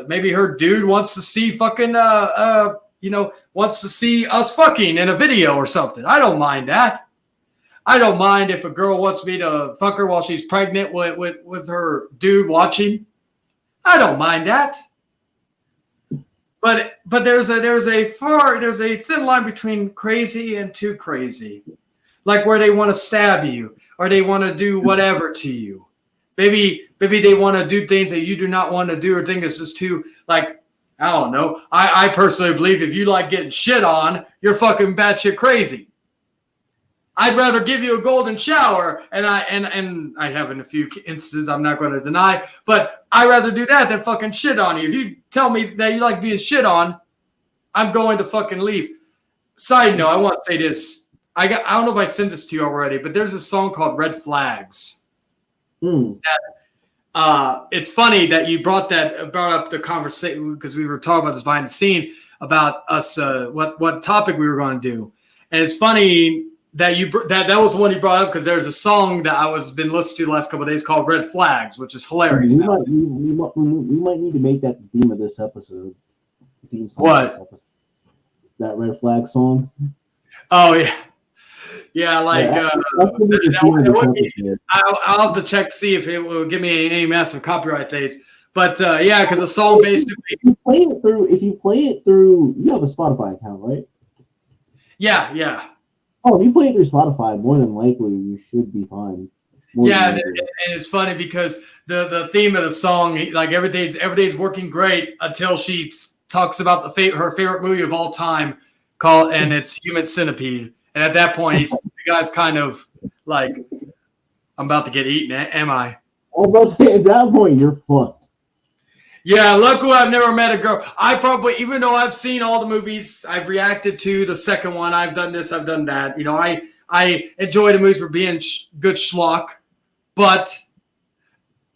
maybe her dude wants to see wants to see us fucking in a video or something. I don't mind that. I don't mind if a girl wants me to fuck her while she's pregnant with her dude watching. I don't mind that. But there's a thin line between crazy and too crazy. like where they want to stab you or they want to do whatever to you. Maybe they want to do things that you do not want to do or think it's just too, like, I don't know. I personally believe if you like getting shit on, you're fucking batshit crazy. I'd rather give you a golden shower, and I have in a few instances, I'm not going to deny, but I'd rather do that than fucking shit on you. If you tell me that you like being shit on, I'm going to fucking leave. Side note, I want to say this. I don't know if I sent this to you already, but there's a song called Red Flags. It's funny that you brought up the conversation because we were talking about this behind the scenes about us, what topic we were going to do. And it's funny that that was the one you brought up because there's a song that I was been listening to the last couple of days called Red Flags, which is hilarious. We might need to make that the theme of this episode. Theme song what? This episode. That Red Flag song. Oh yeah. Yeah, like I'll have to check to see if it will give me any massive copyright dates. But yeah, because the song basically if you play it through, you have a Spotify account, right? Yeah. Oh, if you play it through Spotify, more than likely you should be fine. And it's funny because the theme of the song, like everything's working great until she talks about her favorite movie of all time, and it's Human Centipede. And at that point, the guy's kind of like, I'm about to get eaten, am I? I was about to say, at that point, you're fucked. Yeah, luckily I've never met a girl. I probably, even though I've seen all the movies, I've reacted to the second one. I've done this, I've done that. You know, I enjoy the movies for being good schlock. But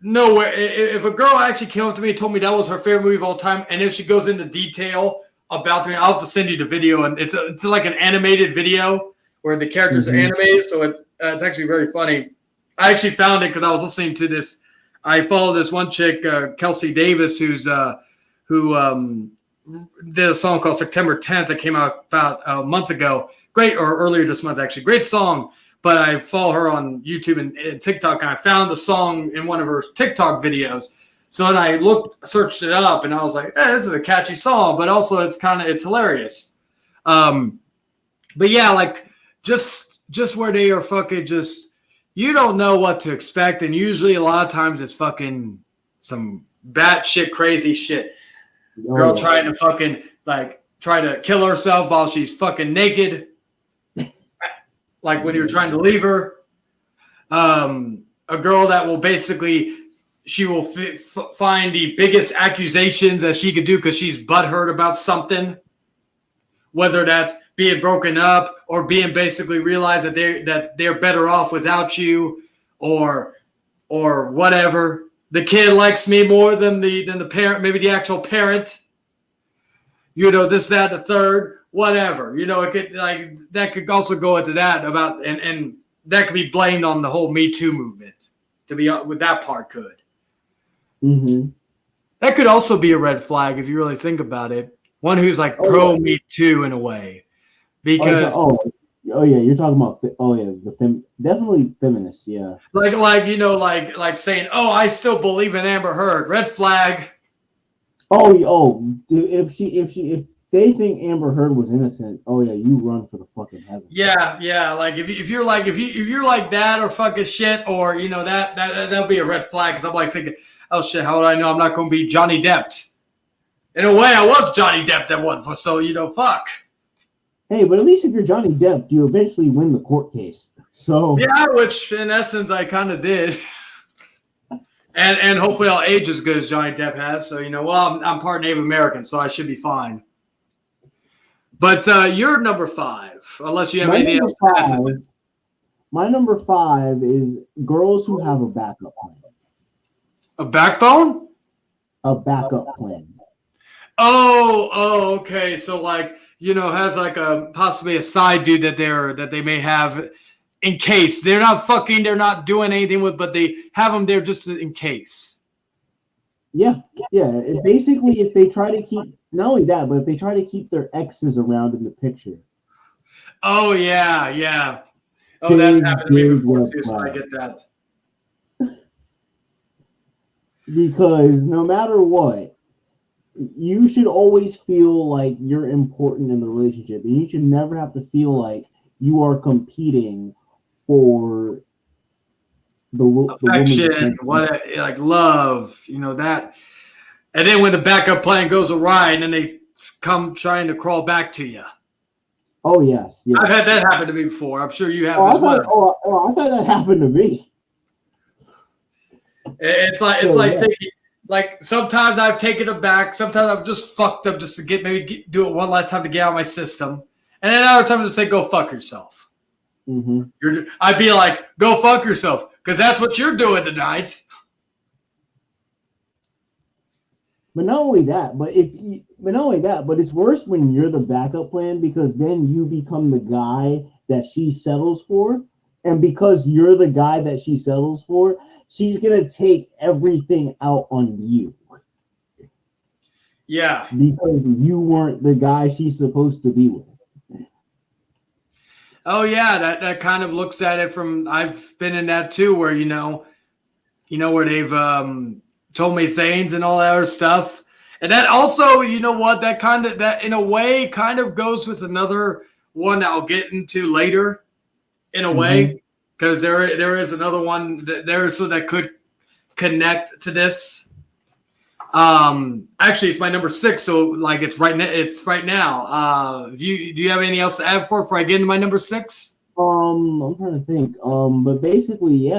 nowhere, if a girl actually came up to me and told me that was her favorite movie of all time, and if she goes into detail about it, I'll have to send you the video. And it's like an animated video where the characters are animated. So it's actually very funny. I actually found it because I was listening to this. I follow this one chick, Kelsey Davis, who did a song called September 10th that came out about a month ago. Great, or earlier this month, actually. Great song. But I follow her on YouTube and TikTok, and I found the song in one of her TikTok videos. So then I searched it up, and I was like, hey, this is a catchy song, but also it's hilarious. But yeah, like just where they are fucking just, you don't know what to expect, and usually a lot of times it's fucking some batshit crazy shit. Girl trying to fucking try to kill herself while she's fucking naked. Like when you're trying to leave her. A girl that will basically, she will find the biggest accusations that she could do because she's butthurt about something. Whether that's being broken up or being basically realized that they're better off without you, or whatever. The kid likes me more than the parent, maybe the actual parent. You know, this, that, the third, whatever. You know, it could that could also go into that about, and that could be blamed on the whole Me Too movement. To be with that part could. Mm-hmm. That could also be a red flag if you really think about it. One who's like pro Me Too in a way, because you're talking about definitely feminists, yeah. Like saying, oh, I still believe in Amber Heard, red flag. If they think Amber Heard was innocent, you run for the fucking heavens. Yeah. Like if you're like that or fucking shit, or that'll be a red flag. Because I'm like thinking, oh shit, how would I know I'm not going to be Johnny Depp? In a way, I was Johnny Depp that one, so fuck. Hey, but at least if you're Johnny Depp, you eventually win the court case. So yeah, which in essence I kind of did, and hopefully I'll age as good as Johnny Depp has. So I'm part Native American, so I should be fine. But you're number 5, unless you have anything else to add to it. My number 5 is girls who have a backup plan. A backbone? A backup plan. Oh, okay. So has possibly a side dude that they may have in case they're not fucking, they're not doing anything with, but they have them there just in case. Yeah. Basically, if they try to keep, not only that, but if they try to keep their exes around in the picture. Oh yeah. Oh, that's happened to me before too, so I get that. Because no matter what, you should always feel like you're important in the relationship, and you should never have to feel like you are competing for the woman's affection, attention. like love, that. And then when the backup plan goes awry, and then they come trying to crawl back to you. Oh yes. I've had that happen to me before. I'm sure you have I as well. thought that happened to me. It's like thinking, like sometimes I've taken it back. Sometimes I've just fucked up just to do it one last time to get out of my system, and then another time to say go fuck yourself. Mm-hmm. I'd be like, go fuck yourself, because that's what you're doing tonight. But not only that, but it's worse when you're the backup plan, because then you become the guy that she settles for, and because you're the guy that she settles for, she's gonna take everything out on you. Yeah, because you weren't the guy she's supposed to be with. Oh yeah, that kind of looks at it from. I've been in that too, where where they've told me things and all that other stuff, and that also, that in a way kind of goes with another one that I'll get into later, in a way, because there is another one that could connect to this. Actually, it's my number 6, so like it's right now. Do you have anything else to add before I get into my number 6? I'm trying to think. But basically,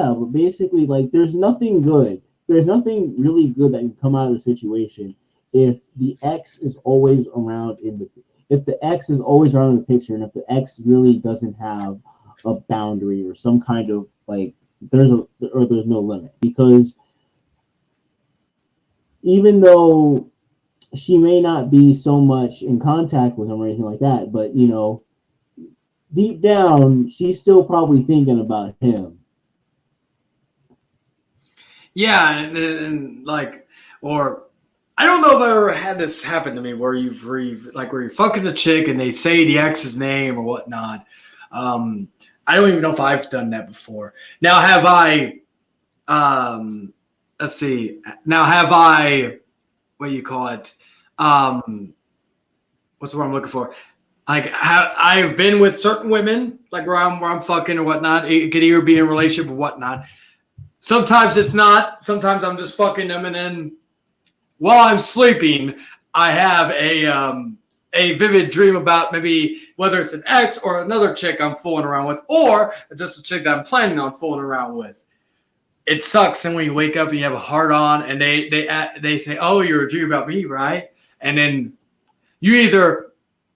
like, there's nothing good. There's nothing really good that can come out of the situation if the X is always around in the picture, and if the X really doesn't have a boundary or some kind of like there's no limit, because even though she may not be so much in contact with him or anything like that, but deep down, she's still probably thinking about him. Yeah, and like, or I don't know if I ever had this happen to me where where you're fucking the chick and they say the ex's name or whatnot. I don't even know if I've done that before. Now, have I? Let's see. Now, have I? What do you call it? What's the word I'm looking for? Like, I've been with certain women, like where I'm fucking or whatnot. It could either be in a relationship or whatnot. Sometimes it's not. Sometimes I'm just fucking them, and then while I'm sleeping, I have a vivid dream about maybe whether it's an ex or another chick I'm fooling around with, or just a chick that I'm planning on fooling around with. It sucks, and when you wake up and you have a heart on, and they say, "Oh, you're a dream about me, right?" And then you either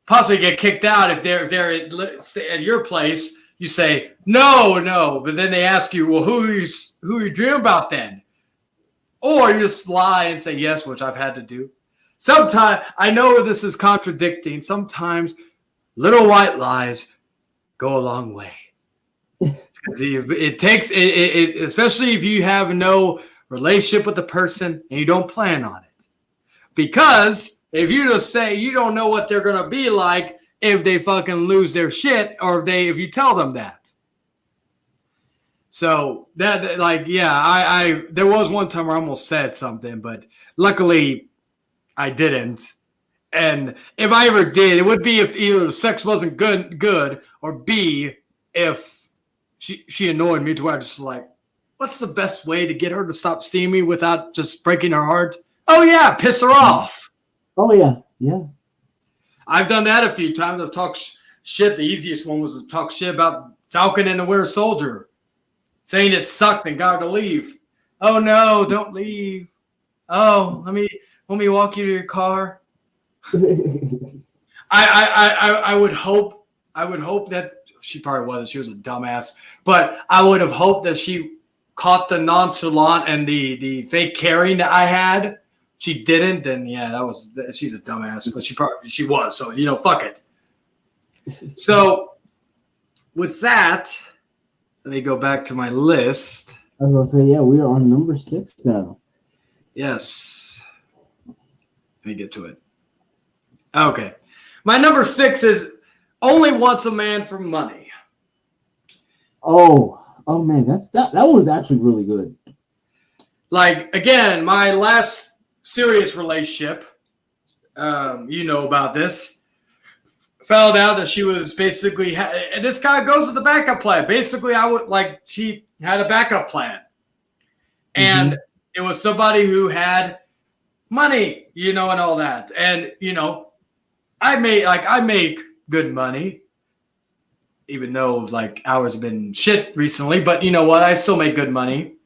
possibly get kicked out if they're at your place. You say no, but then they ask you, "Well, who are you dreaming about then?" Or you just lie and say yes, which I've had to do. Sometimes I know this is contradicting. Sometimes little white lies go a long way. It takes it, especially if you have no relationship with the person and you don't plan on it. Because if you just say you don't know what they're gonna be like if they fucking lose their shit, or if you tell them that. So that, like, yeah, I there was one time where I almost said something, but luckily I didn't. And if I ever did, it would be if either sex wasn't good, or B, if she annoyed me to where I just like, what's the best way to get her to stop seeing me without just breaking her heart? Oh yeah, piss her off. Oh yeah. I've done that a few times. I've talked shit. The easiest one was to talk shit about Falcon and the Winter Soldier, saying it sucked and got to leave. Oh no, don't leave. Oh, let me walk you to your car. I would hope that she probably wasn't. She was a dumbass, but I would have hoped that she caught the nonchalant and the fake caring that I had. She didn't, then yeah, she's a dumbass, but she was. So fuck it. So with that, let me go back to my list. I was gonna say, yeah, we are on number 6 now. Yes. Let me get to it. Okay. My number 6 is only wants a man for money. Oh man, that one was actually really good. Like, again, my last serious relationship, you know about this. found out that she was basically, and this guy goes with the backup plan. Basically, she had a backup plan. And it was somebody who had money, and all that. And, I make good money, even though like hours have been shit recently, but you know what? I still make good money.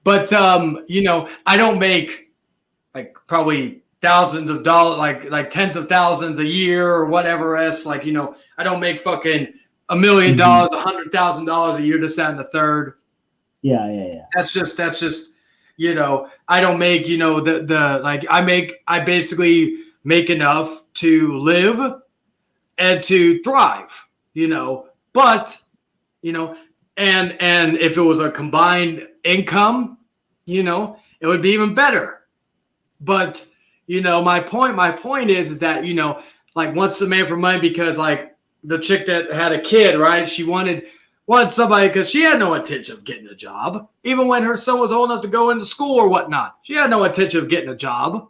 But, I don't make like probably thousands of dollars, like tens of thousands a year or whatever else. Like, I don't make fucking $1 million, $100,000 a year, this, that, and the third. Yeah. That's just, I don't make, I basically make enough to live and to thrive, but, and if it was a combined income, it would be even better. But, my point is that, like once the man for money, because like the chick that had a kid, right? She wanted somebody because she had no intention of getting a job. Even when her son was old enough to go into school or whatnot, she had no intention of getting a job.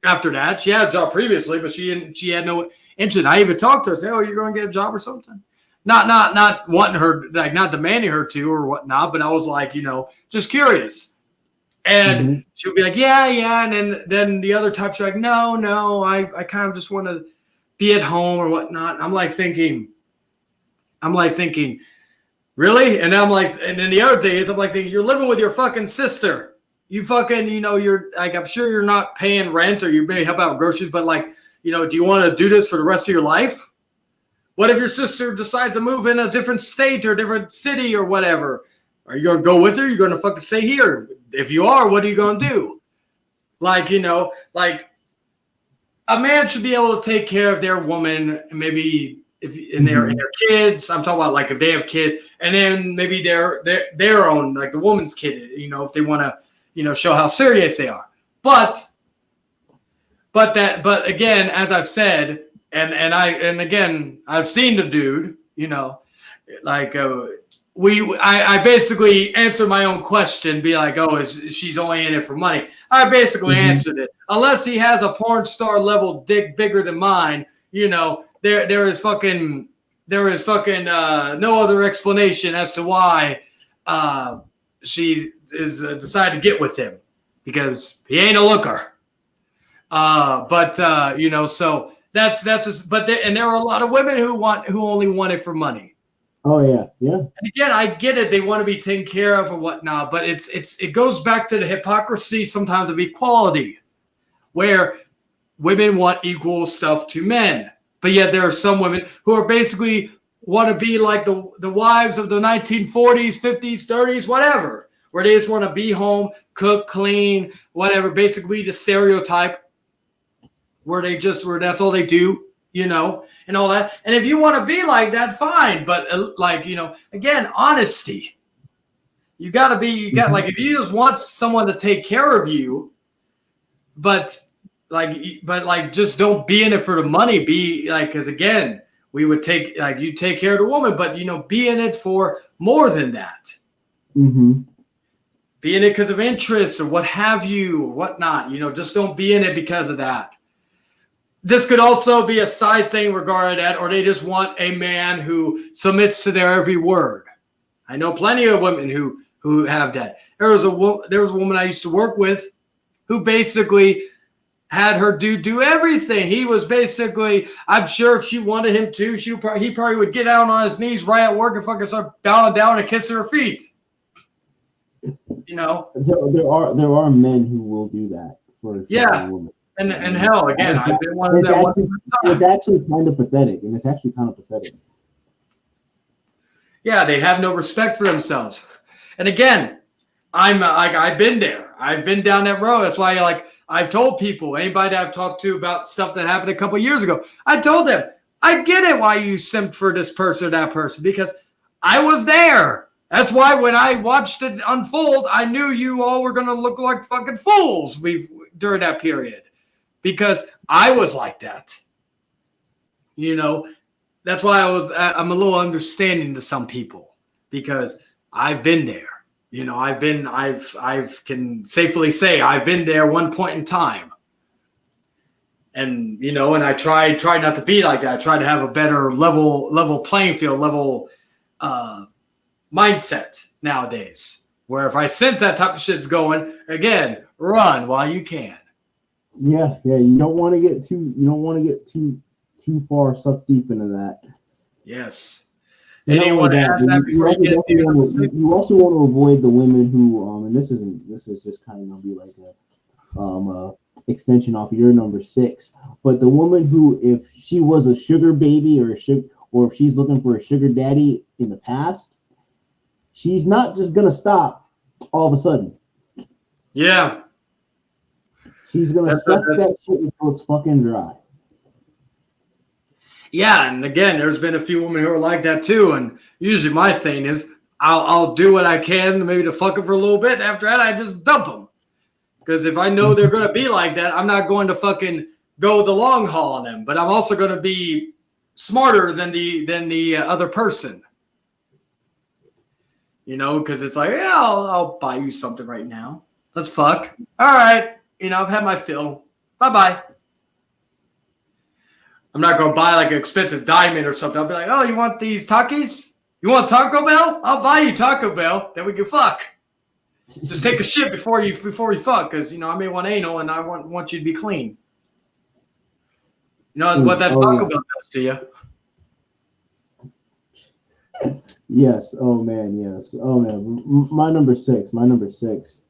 After that, she had a job previously, but she had no interest. I even talked to her, say, "Oh, you're going to get a job or something." Not wanting her, like not demanding her to or whatnot, but I was like, just curious. And she would be like, yeah. And then the other types are like, no, I kind of just want to be at home or whatnot. I'm like thinking, really? And I'm like, and then the other thing is, I'm like thinking, you're living with your fucking sister. You fucking, you're like, I'm sure you're not paying rent or you may help out with groceries, but like, do you want to do this for the rest of your life? What if your sister decides to move in a different state or a different city or whatever? Are you going to go with her? You're going to fucking stay here. If you are, what are you going to do? Like, like a man should be able to take care of their woman, maybe in their kids. I'm talking about like if they have kids, and then maybe their own, like the woman's kid, if they want to, show how serious they are. But again, as I've said, and again, I've seen the dude, like I basically answered my own question, be like, oh, she's only in it for money. I basically answered it. Unless he has a porn star level dick bigger than mine, there is fucking no other explanation as to why she is decided to get with him, because he ain't a looker. So that's just, and there are a lot of women who only want it for money. Oh yeah. And again, I get it. They want to be taken care of or whatnot, but it goes back to the hypocrisy sometimes of equality, where women want equal stuff to men, but yet there are some women who are basically want to be like the wives of the 1940s, 50s, 30s, whatever, where they just want to be home, cook, clean, whatever. Basically, the stereotype where that's all they do, and all that. And if you want to be like that, fine. But again, honesty. You got like, if you just want someone to take care of you, but just don't be in it for the money. Be like, because again, we would you take care of the woman, but be in it for more than that. Be in it because of interest or what have you, or whatnot. Just don't be in it because of that. This could also be a side thing regarding that, or they just want a man who submits to their every word. I know plenty of women who have that. There was a woman I used to work with who basically had her dude do everything. He was basically, I'm sure if she wanted him to, he probably would get down on his knees right at work and fucking start bowing down and kissing her feet. There are men who will do that for a woman. And hell, again, I've been one of them. It's actually kind of pathetic, Yeah, they have no respect for themselves. And again, I've been there. I've been down that road. That's why, I've told people, anybody that I've talked to about stuff that happened a couple of years ago, I told them, I get it why you simped for this person or that person, because I was there. That's why when I watched it unfold, I knew you all were going to look like fucking fools during that period. Because I was like that, that's why I'm a little understanding to some people, because I've been there, I can safely say I've been there one point in time. And and I try not to be like that. I try to have a better level playing field, level mindset nowadays. Where if I sense that type of shit's going, again, run while you can. Yeah. You don't want to get too far sucked deep into that. Yes. You Anyone add that before you get to you also want to avoid the women who and this is just kind of gonna be like a extension off of your number 6, but the woman who, if she was a sugar baby or if she's looking for a sugar daddy in the past, she's not just gonna stop all of a sudden. Yeah. She's gonna suck that shit until it's fucking dry. Yeah, and again, there's been a few women who are like that too. And usually my thing is I'll do what I can maybe to fuck them for a little bit. After that, I just dump them. Because if I know they're going to be like that, I'm not going to fucking go the long haul on them. But I'm also going to be smarter than the other person. Because it's like, yeah, I'll buy you something right now. Let's fuck. All right. I've had my fill. Bye-bye. I'm not going to buy like an expensive diamond or something. I'll be like, oh, you want these Takis? You want Taco Bell? I'll buy you Taco Bell. Then we can fuck. Just take a shit before you fuck, because I may want anal and I want you to be clean. What that Taco Bell does to you. Yes. Oh man. Yes. Oh man. My number six. My number 6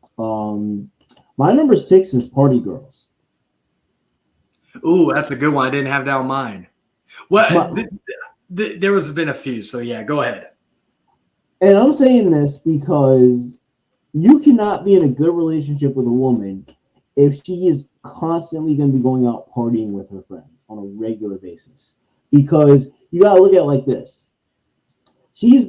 is party girls. Ooh, that's a good one. I didn't have that on mine. Well, there has been a few, so yeah, go ahead. And I'm saying this because you cannot be in a good relationship with a woman if she is constantly going to be going out partying with her friends on a regular basis. Because you got to look at it like this. She's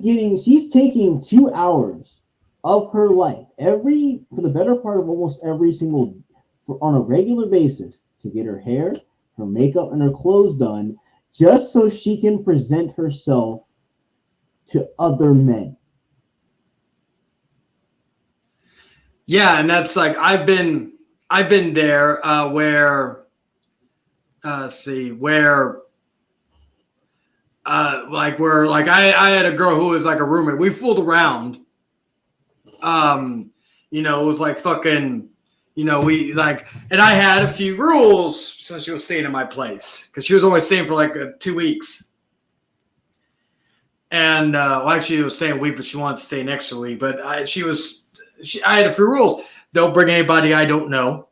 taking 2 hours of her life for the better part of almost every single, on a regular basis, to get her hair, her makeup, and her clothes done just so she can present herself to other men. Yeah, and that's like I've been there where I had a girl who was like a roommate. We fooled around. It was like fucking, we like, and I had a few rules since she was staying in my place because she was only staying for like 2 weeks. And actually, it was staying a week, but she wanted to stay an extra week. But I had a few rules. Don't bring anybody I don't know.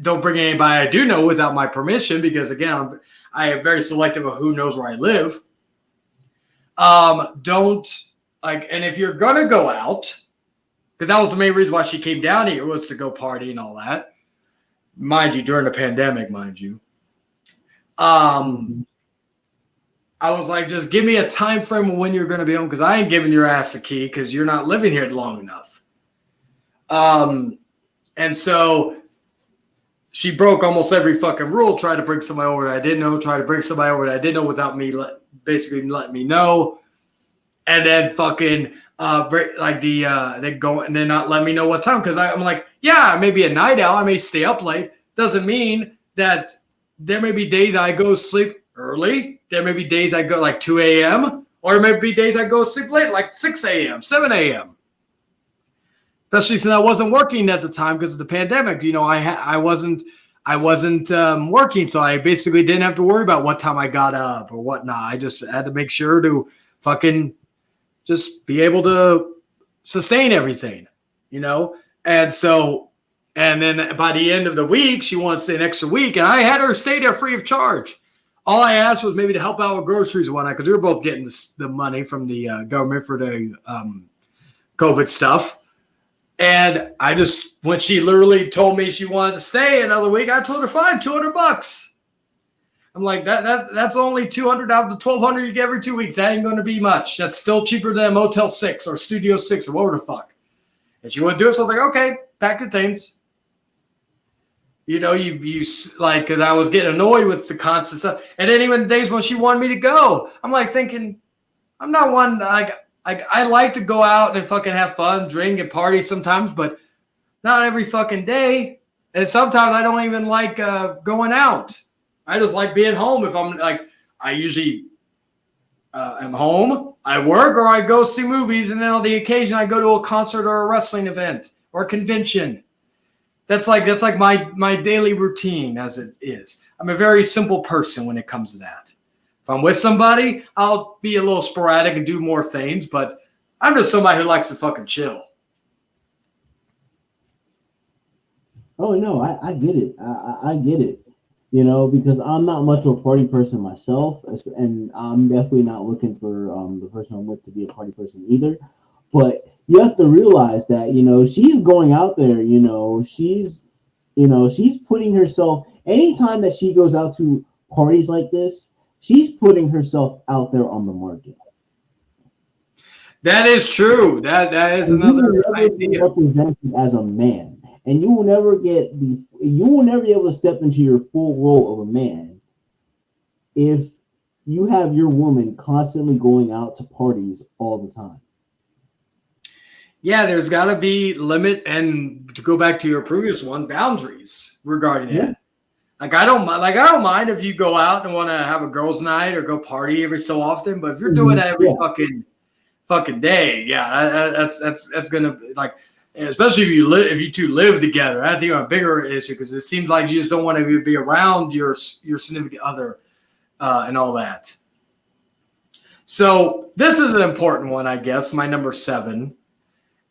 Don't bring anybody I do know without my permission, because again, I am very selective of who knows where I live. Don't like, and if you're gonna go out, because that was the main reason why she came down here, was to go party and all that. Mind you, during the pandemic, mind you. I was like, just give me a time frame of when you're going to be home, because I ain't giving your ass a key because you're not living here long enough. And so she broke almost every fucking rule, tried to bring somebody over that I didn't know, tried to bring somebody over that I didn't know without me basically letting me know. And then fucking they go and then not let me know what time, because I'm like, yeah, I may be a night owl, I may stay up late. Doesn't mean that there may be days I go sleep early. There may be days I go like 2 a.m. or there may be days I go sleep late, like 6 a.m., 7 a.m. Especially since I wasn't working at the time because of the pandemic. I wasn't working, so I basically didn't have to worry about what time I got up or whatnot. I just had to make sure to fucking just be able to sustain everything, And so, and then by the end of the week, she wanted to stay an extra week, and I had her stay there free of charge. All I asked was maybe to help out with groceries and whatnot, because we were both getting the money from the government for the COVID stuff. And I just, when she literally told me she wanted to stay another week, I told her, fine, $200. I'm like, that's only $200 out of the $1,200 you get every 2 weeks. That ain't going to be much. That's still cheaper than a Motel 6 or Studio 6 or whatever the fuck. And she wouldn't do it, so I was like, okay, pack your things. You like, because I was getting annoyed with the constant stuff. And then even the days when she wanted me to go, I'm like thinking, I'm not one, like I like to go out and fucking have fun, drink and party sometimes, but not every fucking day. And sometimes I don't even like going out. I just like being home. If I'm like, I usually am home, I work, or I go see movies, and then on the occasion I go to a concert or a wrestling event or a convention. That's like my daily routine as it is. I'm a very simple person when it comes to that. If I'm with somebody, I'll be a little sporadic and do more things, but I'm just somebody who likes to fucking chill. Oh no, I get it. I get it. You know, because I'm not much of a party person myself, and I'm definitely not looking for the person I'm with to be a party person either. But you have to realize that, you know, she's going out there, she's putting herself, anytime that she goes out to parties like this, she's putting herself out there on the market. That is true. That is And another you will never be idea. represented as a man, and you will never be able to step into your full role of a man if you have your woman constantly going out to parties all the time. Yeah, there's got to be limit, and to go back to your previous one, boundaries regarding Yeah. it. I don't mind if you go out and want to have a girls' night or go party every so often, but if you're doing that every fucking day, yeah, that's gonna like, especially if you two live together, that's even a bigger issue because it seems like you just don't want to be around your significant other and all that. So this is an important one, I guess, my number 7,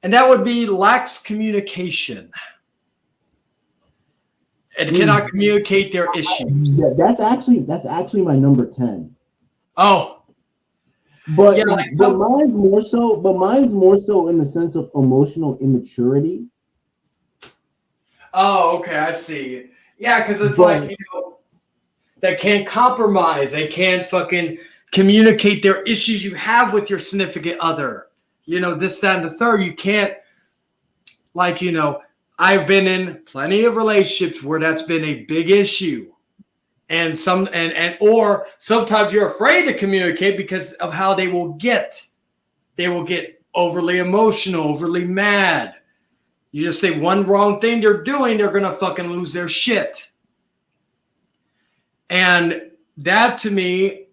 and that would be lacks communication and cannot communicate their issues. That's actually my number 10. Oh. But yeah, mine's more so in the sense of emotional immaturity. Oh, okay, I see. Yeah, because it's like, they can't compromise. They can't fucking communicate their issues you have with your significant other. This, that, and the third. You can't, I've been in plenty of relationships where that's been a big issue. And or sometimes you're afraid to communicate because of how they will get. They will get overly emotional, overly mad. You just say one wrong thing they're doing, they're gonna fucking lose their shit. And that to me,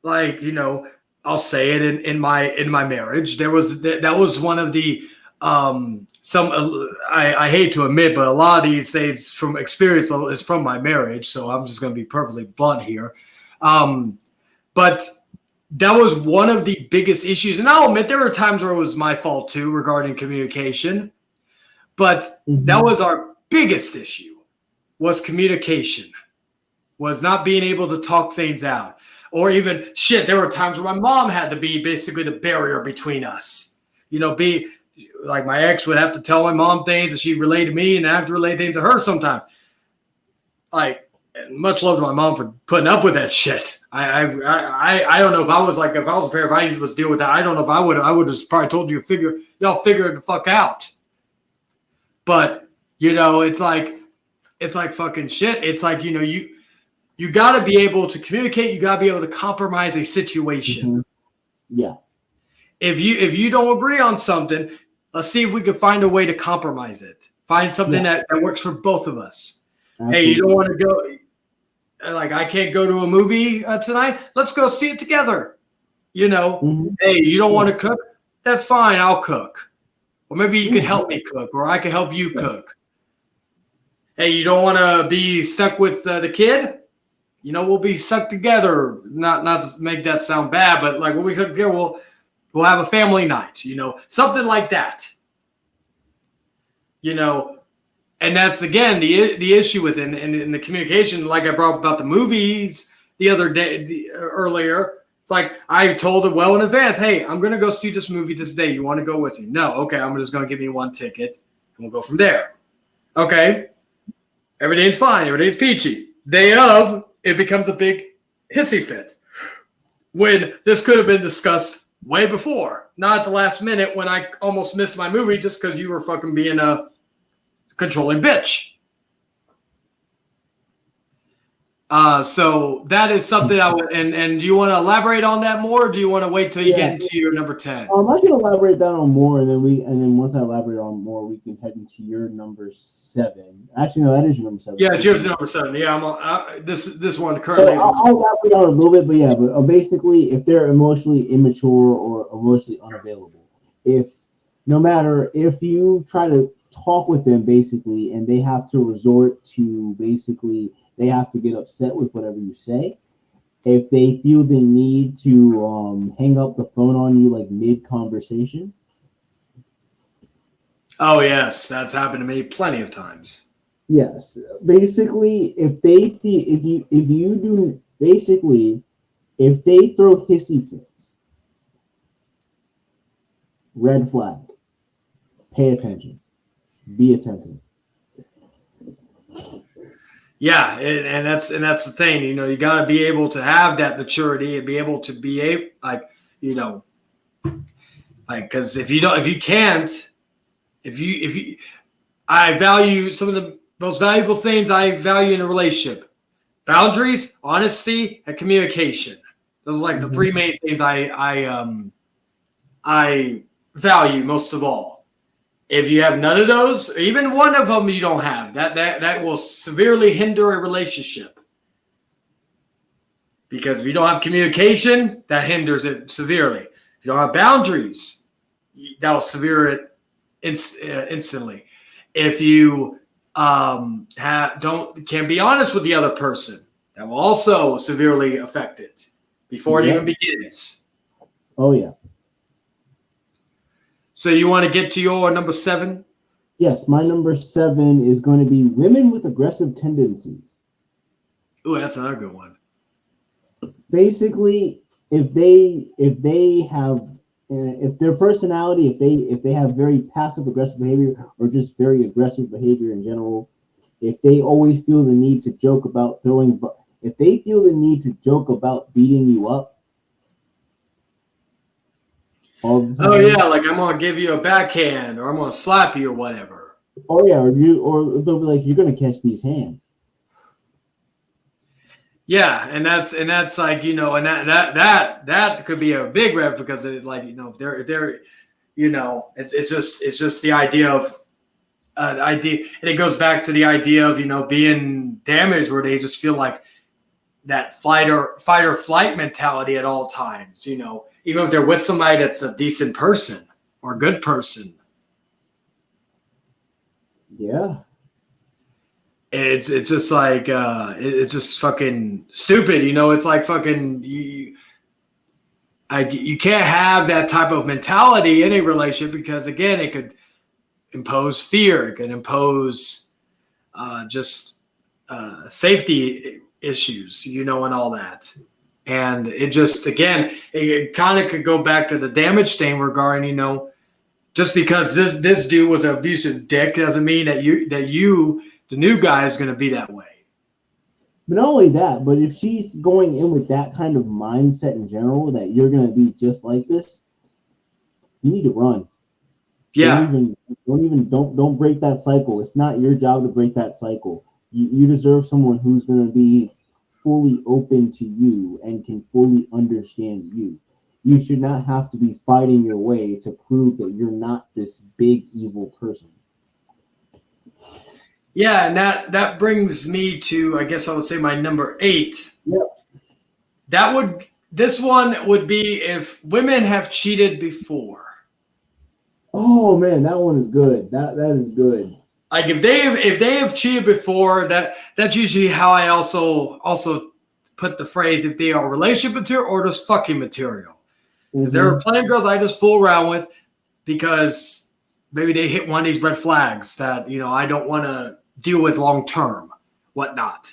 I'll say it in my marriage. That was one of the I hate to admit, but a lot of these things from experience is from my marriage. So I'm just going to be perfectly blunt here. But that was one of the biggest issues. And I'll admit there were times where it was my fault too regarding communication. But that was our biggest issue, was communication, was not being able to talk things out. Or even, there were times where my mom had to be basically the barrier between us. Like my ex would have to tell my mom things and she'd relay to me, and I have to relay things to her sometimes. Much love to my mom for putting up with that shit. I don't know if I was a parent, if I was dealing with that, I don't know if I would have probably told you y'all figure it the fuck out. But it's like fucking shit. It's like, you got to be able to communicate. You got to be able to compromise a situation. Mm-hmm. Yeah. If you don't agree on something, let's see if we can find a way to compromise it. Find something that works for both of us. Absolutely. Hey, you don't want to go, I can't go to a movie tonight. Let's go see it together. Mm-hmm. Hey, you don't want to cook? That's fine. I'll cook. Or maybe you could help me cook, or I could help you cook. Hey, you don't want to be stuck with the kid? We'll be stuck together. Not to make that sound bad, but when we stuck together, we'll have a family night, something like that. And that's, again, the issue with it. And in the communication, like I brought up about the movies the other day, earlier. It's like I told it well in advance. Hey, I'm going to go see this movie this day. You want to go with me? No. Okay, I'm just going to give me one ticket, and we'll go from there. Okay. Everything's fine. Everything's peachy. Day of, it becomes a big hissy fit. When this could have been discussed way before, not at the last minute when I almost missed my movie just because you were fucking being a controlling bitch. So that is something I would. And do you want to elaborate on that more, or do you want to wait till you get into your number 10? I can elaborate that on more, and then once I elaborate on more, we can head into your number 7. Actually, no, that is your number 7. Yeah, yours is number 7. Yeah, I'm on, this one So currently. I'll elaborate on it a little bit, but yeah, basically, if they're emotionally immature or emotionally unavailable, if no matter if you try to talk with them, basically, and they have to resort to basically they have to get upset with whatever you say. If they feel the need to hang up the phone on you like mid conversation. Oh yes, that's happened to me plenty of times. Yes, basically, if you do basically if they throw hissy fits, red flag. Pay attention. Be attentive. Yeah, and that's the thing. You got to be able to have that maturity and be able to be because if you can't, if you, I value some of the most valuable things I value in a relationship: boundaries, honesty, and communication. Those are like the 3 main things I value most of all. If you have none of those, or even one of them you don't have, that will severely hinder a relationship. Because if you don't have communication, that hinders it severely. If you don't have boundaries, that will severe it instantly. If you can't be honest with the other person, that will also severely affect it before it even begins. Oh yeah. So you want to get to your number 7? Yes, my number 7 is going to be women with aggressive tendencies. Ooh, that's another good one. Basically, if their personality, if they have very passive aggressive behavior or just very aggressive behavior in general, if they always feel the need to joke about beating you up. Oh yeah, like I'm gonna give you a backhand, or I'm gonna slap you, or whatever. Oh yeah, or they'll be like, you're gonna catch these hands. Yeah, and that's like and that could be a big rep because if they're it's just the idea of idea, and it goes back to the idea of being damaged, where they just feel like that fight or flight mentality at all times. Even if they're with somebody that's a decent person or a good person. Yeah. It's just like it's just fucking stupid. It's like fucking you can't have that type of mentality in a relationship because again, it could impose fear. It can impose just safety issues, and all that. And it just, again, it kind of could go back to the damage thing regarding, just because this dude was an abusive dick doesn't mean that you, the new guy, is going to be that way. But not only that, but if she's going in with that kind of mindset in general, that you're going to be just like this, you need to run. Yeah. Don't break that cycle. It's not your job to break that cycle. You deserve someone who's going to be fully open to you and can fully understand you. You should not have to be fighting your way to prove that you're not this big evil person. Yeah, and that brings me to, I guess I would say, my number 8. Yep. This one would be if women have cheated before. Oh man, that one is good. That is good. Like if they have cheated before, that's usually how I also put the phrase, if they are relationship material or just fucking material. Because there are plenty of girls I just fool around with because maybe they hit one of these red flags that I don't want to deal with long term, whatnot.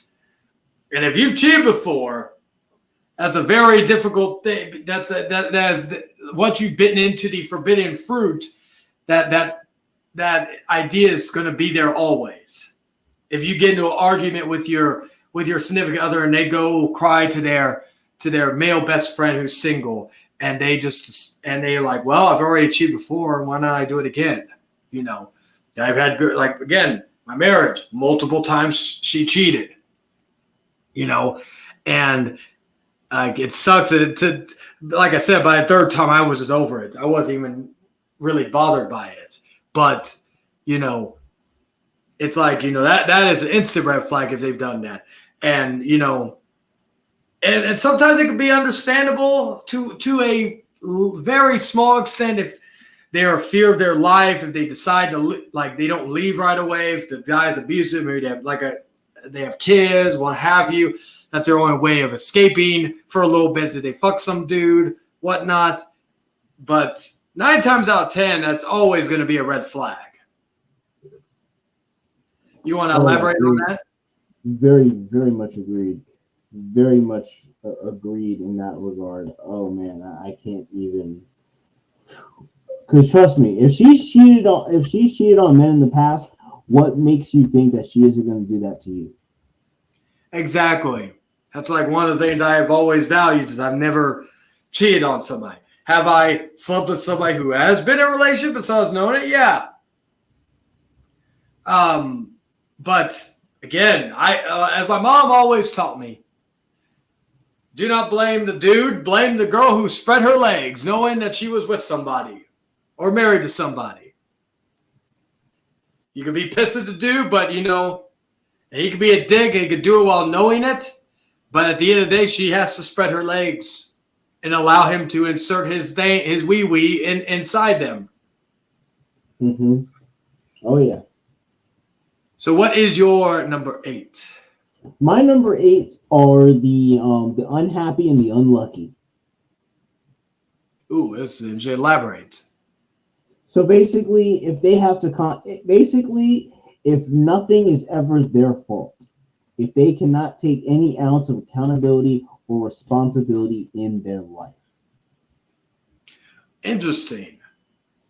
And if you've cheated before, that's a very difficult thing. That is once you've bitten into the forbidden fruit, that idea is going to be there always. If you get into an argument with your significant other and they go cry to their male best friend who's single, and they're like, well, I've already cheated before, and why not I do it again? I've had good, like, again, my marriage, multiple times she cheated. you know, and it sucks to like I said, by the third time I was just over it. I wasn't even really bothered by it. But, you know, it's like, you know, that is an instant red flag if they've done that. And, you know, and sometimes it can be understandable to a very small extent if they're a fear of their life, if they decide to, like, they don't leave right away, if the guy's abusive, maybe they have they have kids, what have you. That's their only way of escaping for a little bit. So they fuck some dude, whatnot. But 9 times out of 10, that's always going to be a red flag. You want to elaborate on that? Very, very much agreed. Very much agreed in that regard. Oh man, I can't even. Because trust me, if she's cheated on men in the past, what makes you think that she isn't going to do that to you? Exactly. That's like one of the things I have always valued is I've never cheated on somebody. Have I slept with somebody who has been in a relationship and so has known it? Yeah. But again, as my mom always taught me, do not blame the dude, blame the girl who spread her legs, knowing that she was with somebody or married to somebody. You could be pissed at the dude, but you know, he could be a dick and he could do it while knowing it. But at the end of the day, she has to spread her legs and allow him to insert his wee-wee inside them. Mm-hmm. Oh, yeah. So what is your number 8? My number 8 are the unhappy and the unlucky. Ooh, this is elaborate. So basically, if they have to if nothing is ever their fault, if they cannot take any ounce of accountability or responsibility in their life. Interesting.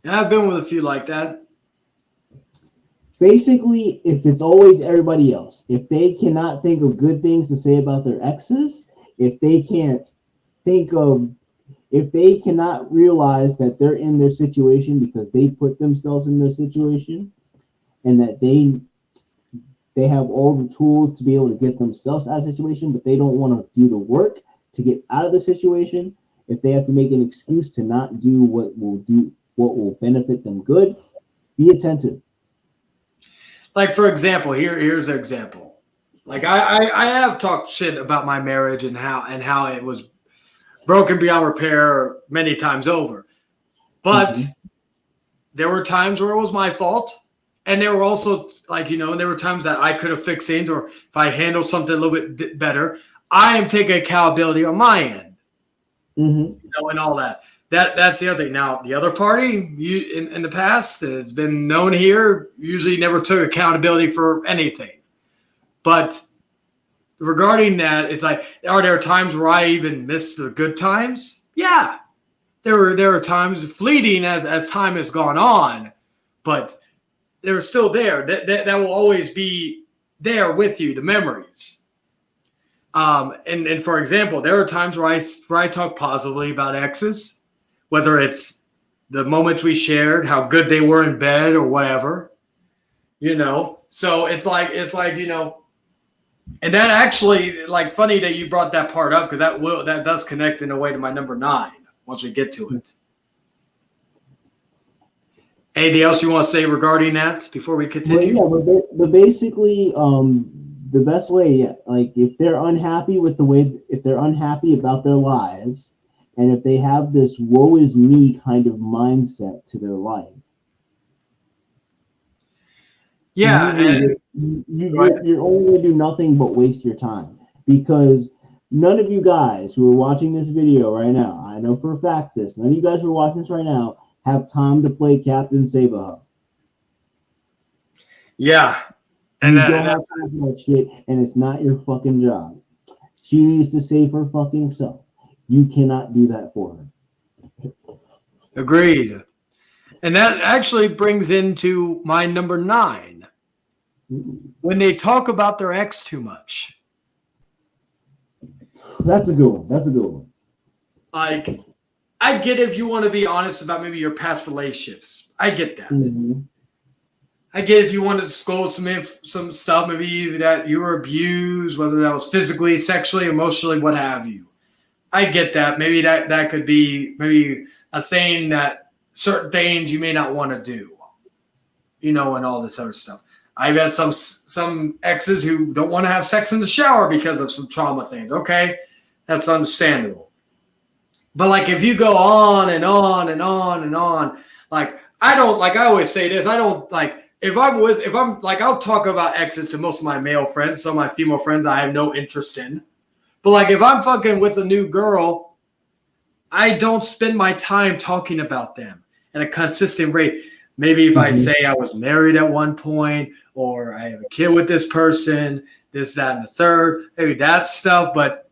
And I've been with a few like that. Basically, if it's always everybody else, if they cannot think of good things to say about their exes, if they cannot realize that they're in their situation because they put themselves in their situation and that they have all the tools to be able to get themselves out of the situation, but they don't want to do the work to get out of the situation, if they have to make an excuse to not do what will benefit them good, be attentive. Like, for example, here's an example. Like I have talked shit about my marriage and how it was broken beyond repair many times over. But there were times where it was my fault. And there were also, like, you know, there were times that I could have fixed things, or if I handled something a little bit better, I am taking accountability on my end. You know, and all that. That's the other thing. Now, the other party, in the past, it's been known here, usually never took accountability for anything. But regarding that, it's like, are there times where I even miss the good times? Yeah. There are times fleeting as time has gone on, but they're still there. That will always be there with you, the memories. And for example, there are times where I talk positively about exes, whether it's the moments we shared, how good they were in bed or whatever, you know. So it's like, you know, and that actually, like, funny that you brought that part up, because that does connect in a way to my number 9 once we get to it. Anything else you want to say regarding that before we continue? But basically, the best way, like, if they're unhappy about their lives, and if they have this woe is me kind of mindset to their life, yeah, you're only going to do nothing but waste your time, because none of you guys who are watching this video right now, I know for a fact this, none of you guys who are watching this right now have time to play Captain Sabaho. Yeah. And you don't have time for that shit, and it's not your fucking job. She needs to save her fucking self. You cannot do that for her. Agreed. And that actually brings into my number 9. When they talk about their ex too much. That's a good one. Like, I get if you want to be honest about maybe your past relationships. I get that. I get if you wanted to disclose some stuff, maybe that you were abused, whether that was physically, sexually, emotionally, what have you. I get that. Maybe that could be maybe a thing that certain things you may not want to do, and all this other stuff. I've had some exes who don't want to have sex in the shower because of some trauma things. Okay, that's understandable. But like if you go on and on and on and on, like I don't like I always say this, I don't like if I'm like I'll talk about exes to most of my male friends, some of my female friends I have no interest in. But like if I'm fucking with a new girl, I don't spend my time talking about them at a consistent rate. Maybe if I say I was married at one point or I have a kid with this person, this, that, and the third, maybe that stuff. But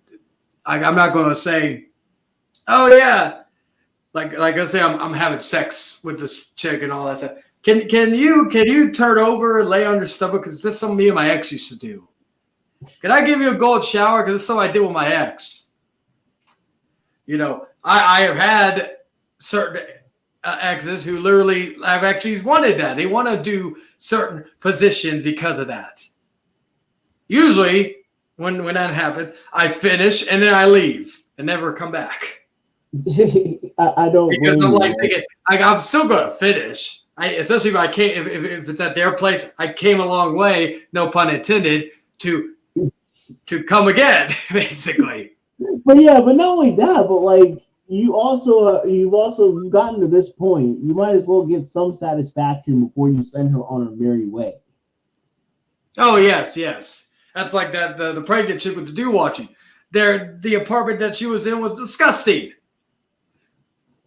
I'm not going to say, oh yeah, like I say, I'm having sex with this chick and all that stuff. Can you turn over and lay on your stomach? Because this is something me and my ex used to do. Can I give you a gold shower? Because this is something I did with my ex. I have had certain exes who literally have actually wanted that. They want to do certain positions because of that. Usually, when that happens, I finish and then I leave and never come back. I don't because I'm like thinking, I'm still going to finish. Especially if I can't, if it's at their place, I came a long way, no pun intended, to come again, basically. But not only that, but like you've gotten to this point. You might as well get some satisfaction before you send her on her merry way. Oh yes. That's like that the pregnant chick with the dew watching. The apartment that she was in was disgusting.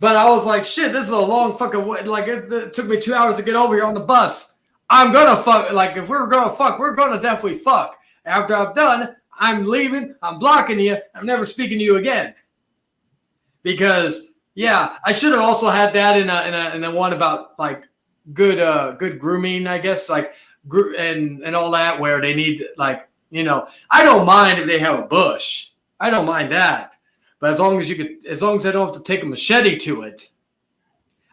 But I was like, shit, this is a long fucking way. Like it took me 2 hours to get over here on the bus. I'm gonna fuck. Like if we're gonna fuck, we're gonna definitely fuck. After I'm done, I'm leaving. I'm blocking you. I'm never speaking to you again. Because I should have also had that in a one about like good grooming, I guess, like and all that where they need like I don't mind if they have a bush. I don't mind that. But as long as I don't have to take a machete to it,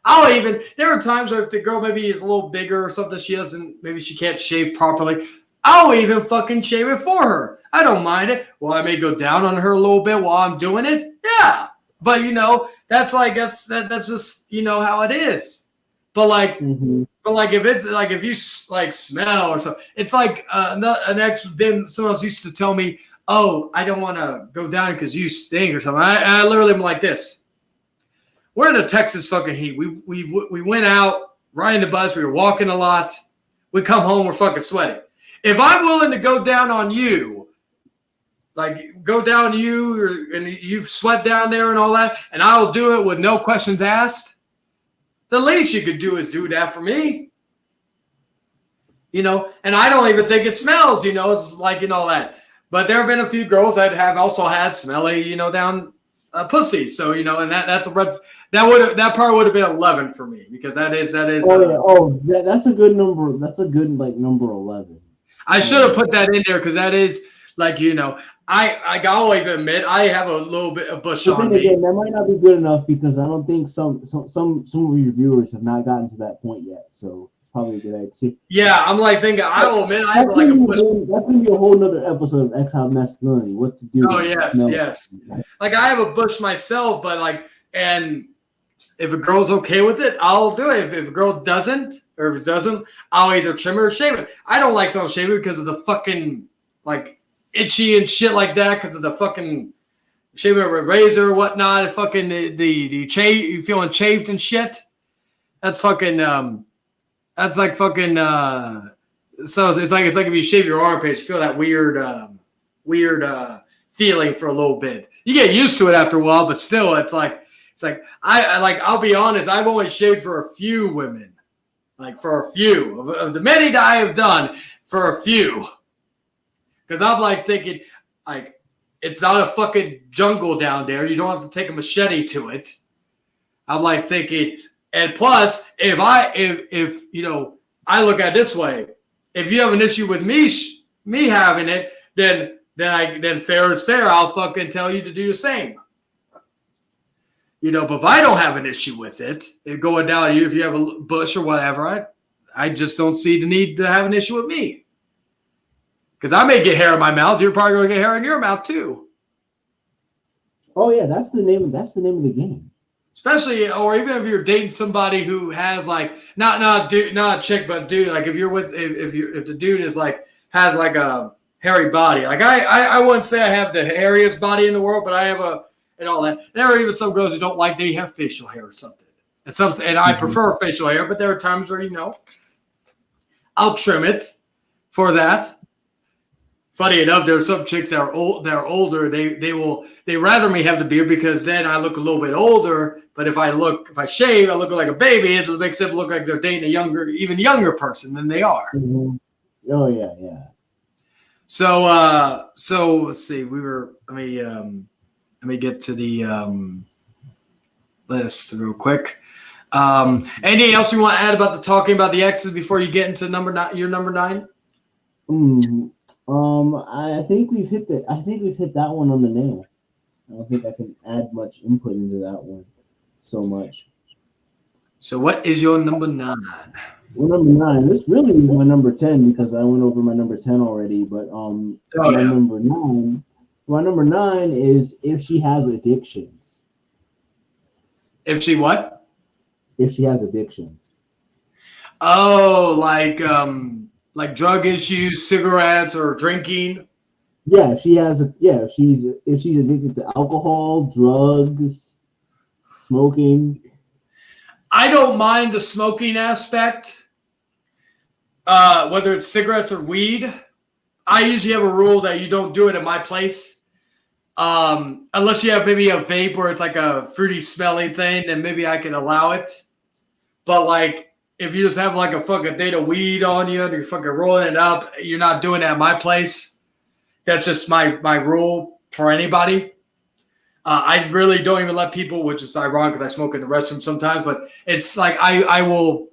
there are times where if the girl maybe is a little bigger or something, maybe she can't shave properly, I'll even fucking shave it for her. I don't mind it. Well, I may go down on her a little bit while I'm doing it. Yeah. But that's just how it is. But like if it's like if you like smell or something, it's like an ex. Then someone else used to tell me, "Oh, I don't want to go down because you stink or something." I literally am like this. We're in the Texas fucking heat. We went out riding the bus. We were walking a lot. We come home. We're fucking sweating. If I'm willing to go down on you, like go down you and you sweat down there and all that, and I'll do it with no questions asked, the least you could do is do that for me. And I don't even think it smells, it's like, that. But there have been a few girls that have also had smelly, down pussies. So, and that's a red. That part would have been 11 for me because that is. That's a good number. That's a good number 11. I should have put that in there because that is like I'll even admit I have a little bit of bush on me. Again, that might not be good enough because I don't think some of your viewers have not gotten to that point yet. So it's probably a good idea. Yeah, I'm like thinking. I will admit I have like a bush. That's gonna be a whole nother episode of Exiled Masculinity. What to do? Oh yes. Like I have a bush myself, but like, and if a girl's okay with it, I'll do it. If a girl doesn't, or if it doesn't, I'll either trim it or shave it. I don't like someone shaving because of the fucking like itchy and shit like that because of the fucking shaving with a razor or whatnot. And fucking you feeling chafed and shit. That's fucking that's like fucking so it's like if you shave your armpits, you feel that weird feeling for a little bit. You get used to it after a while, but still it's like I'll be honest, I've only shaved for a few women. Like for a few of the many that I have done, for a few. Because I'm like thinking, like, it's not a fucking jungle down there. You don't have to take a machete to it. I'm like thinking, and plus, if I look at it this way, if you have an issue with me having it, then fair is fair. I'll fucking tell you to do the same. But if I don't have an issue with it going down to you, if you have a bush or whatever, I just don't see the need to have an issue with me. Because I may get hair in my mouth. You're probably going to get hair in your mouth too. Oh yeah, that's the name of the game. Especially, or even if you're dating somebody who has like not a chick, but dude, like if the dude is like has like a hairy body, like I wouldn't say I have the hairiest body in the world, but I have and all that. There are even some girls who don't like they have facial hair or something, and I prefer facial hair, but there are times where I'll trim it for that. Funny enough, there are some chicks that are older. They rather me have the beard because then I look a little bit older. But if I shave, I look like a baby. It makes them look like they're dating even younger person than they are. Mm-hmm. Oh yeah. So let's see. Let me get to the list real quick. Anything else you want to add about talking about the exes before you get into your number 9? I think we've hit that one on the nail. I don't think I can add much input into that one so much. So what is your number 9? Well, number 9. This really is my number 10 because I went over my number 10 already. But my number 9 is if she has addictions. If she what? If she has addictions. Oh, like drug issues, cigarettes, or drinking. Yeah, if she's addicted to alcohol, drugs, smoking. I don't mind the smoking aspect, whether it's cigarettes or weed. I usually have a rule that you don't do it at my place, unless you have maybe a vape where it's like a fruity, smelly thing, then maybe I can allow it. But like, if you just have like a fucking date of weed on you and you're fucking rolling it up, you're not doing it at my place. That's just my rule for anybody. I really don't even let people, which is ironic because I smoke in the restroom sometimes, but it's like I will,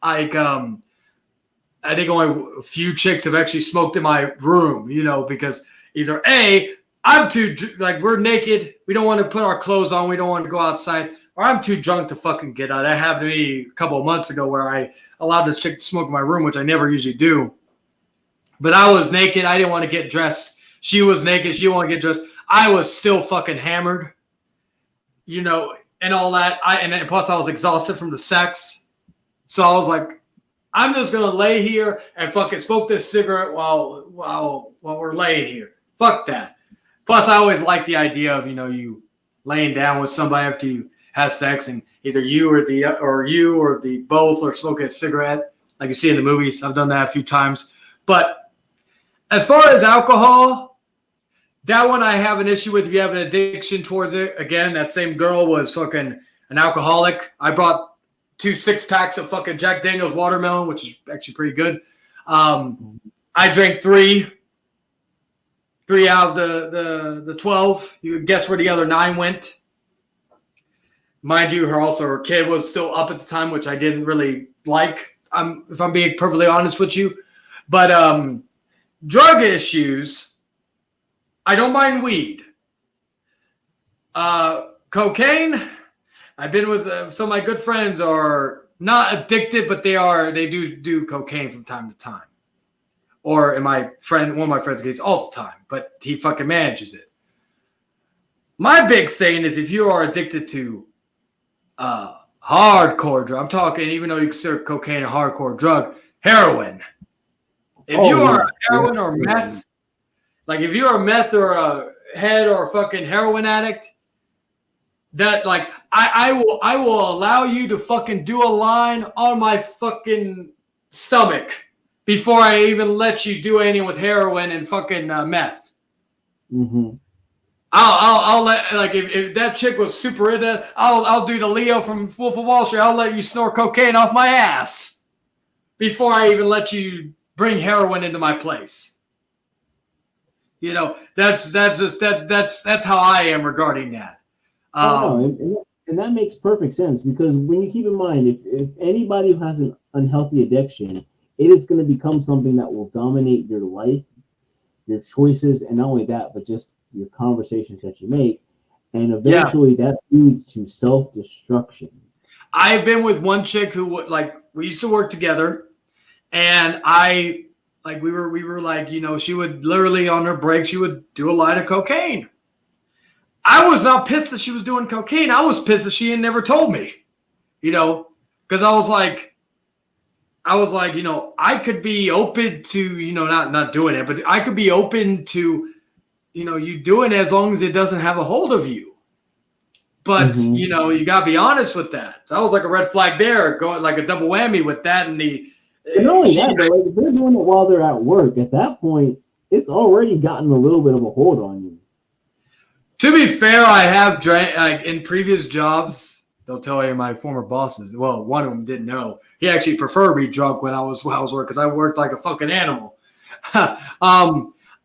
like, I think only a few chicks have actually smoked in my room, because either A, I'm too, like, we're naked. We don't want to put our clothes on. We don't want to go outside. Or I'm too drunk to fucking get out. That happened to me a couple of months ago where I allowed this chick to smoke in my room, which I never usually do. But I was naked. I didn't want to get dressed. She was naked. She didn't want to get dressed. I was still fucking hammered, and all that. And plus I was exhausted from the sex. So I was like, I'm just going to lay here and fucking smoke this cigarette while we're laying here. Fuck that. Plus I always like the idea of, you laying down with somebody after you have sex and either you or the both are smoking a cigarette like you see in the movies. I've done that a few times. But as far as alcohol, that one I have an issue with if you have an addiction towards it. Again, that same girl was fucking an alcoholic. I brought 2 6-packs of fucking Jack Daniel's watermelon, which is actually pretty good. I drank 3 out of the 12. You guess where the other 9 went. Mind you, her kid was still up at the time, which I didn't really like. If I'm being perfectly honest with you. But drug issues, I don't mind weed. Cocaine, I've been with some of my good friends are not addicted, but they do cocaine from time to time. Or in one of my friends' case, all the time, but he fucking manages it. My big thing is if you are addicted to hardcore drug, I'm talking, even though you consider cocaine a hardcore drug, heroin. If you are a heroin or meth, like if you're a meth or a head or a fucking heroin addict, that like I will allow you to fucking do a line on my fucking stomach before I even let you do anything with heroin and fucking meth. Mm-hmm. I'll let, like, if that chick was super into, I'll do the Leo from Wolf of Wall Street. I'll let you snort cocaine off my ass before I even let you bring heroin into my place. That's how I am regarding that. And that makes perfect sense because when you keep in mind, if anybody who has an unhealthy addiction, it is going to become something that will dominate your life, your choices, and not only that, but just your conversations that you make. And eventually that leads to self-destruction. I've been with one chick who would like we used to work together, and I like we were like, you know, she would literally on her break she would do a line of cocaine. I was not pissed that she was doing cocaine. I was pissed that she had never told me, you know, because I was like, you know, I could be open to, you know, not doing it, but I could be open to, you know, you doing it as long as it doesn't have a hold of you. But, you know, you got to be honest with that. So I was like a red flag there, going like a double whammy with that. And not only that, but like if they're doing it while they're at work, at that point, it's already gotten a little bit of a hold on you. To be fair, I have drank like in previous jobs. Don't tell any of my former bosses. Well, one of them didn't know. He actually preferred me drunk when I was working because I worked like a fucking animal. I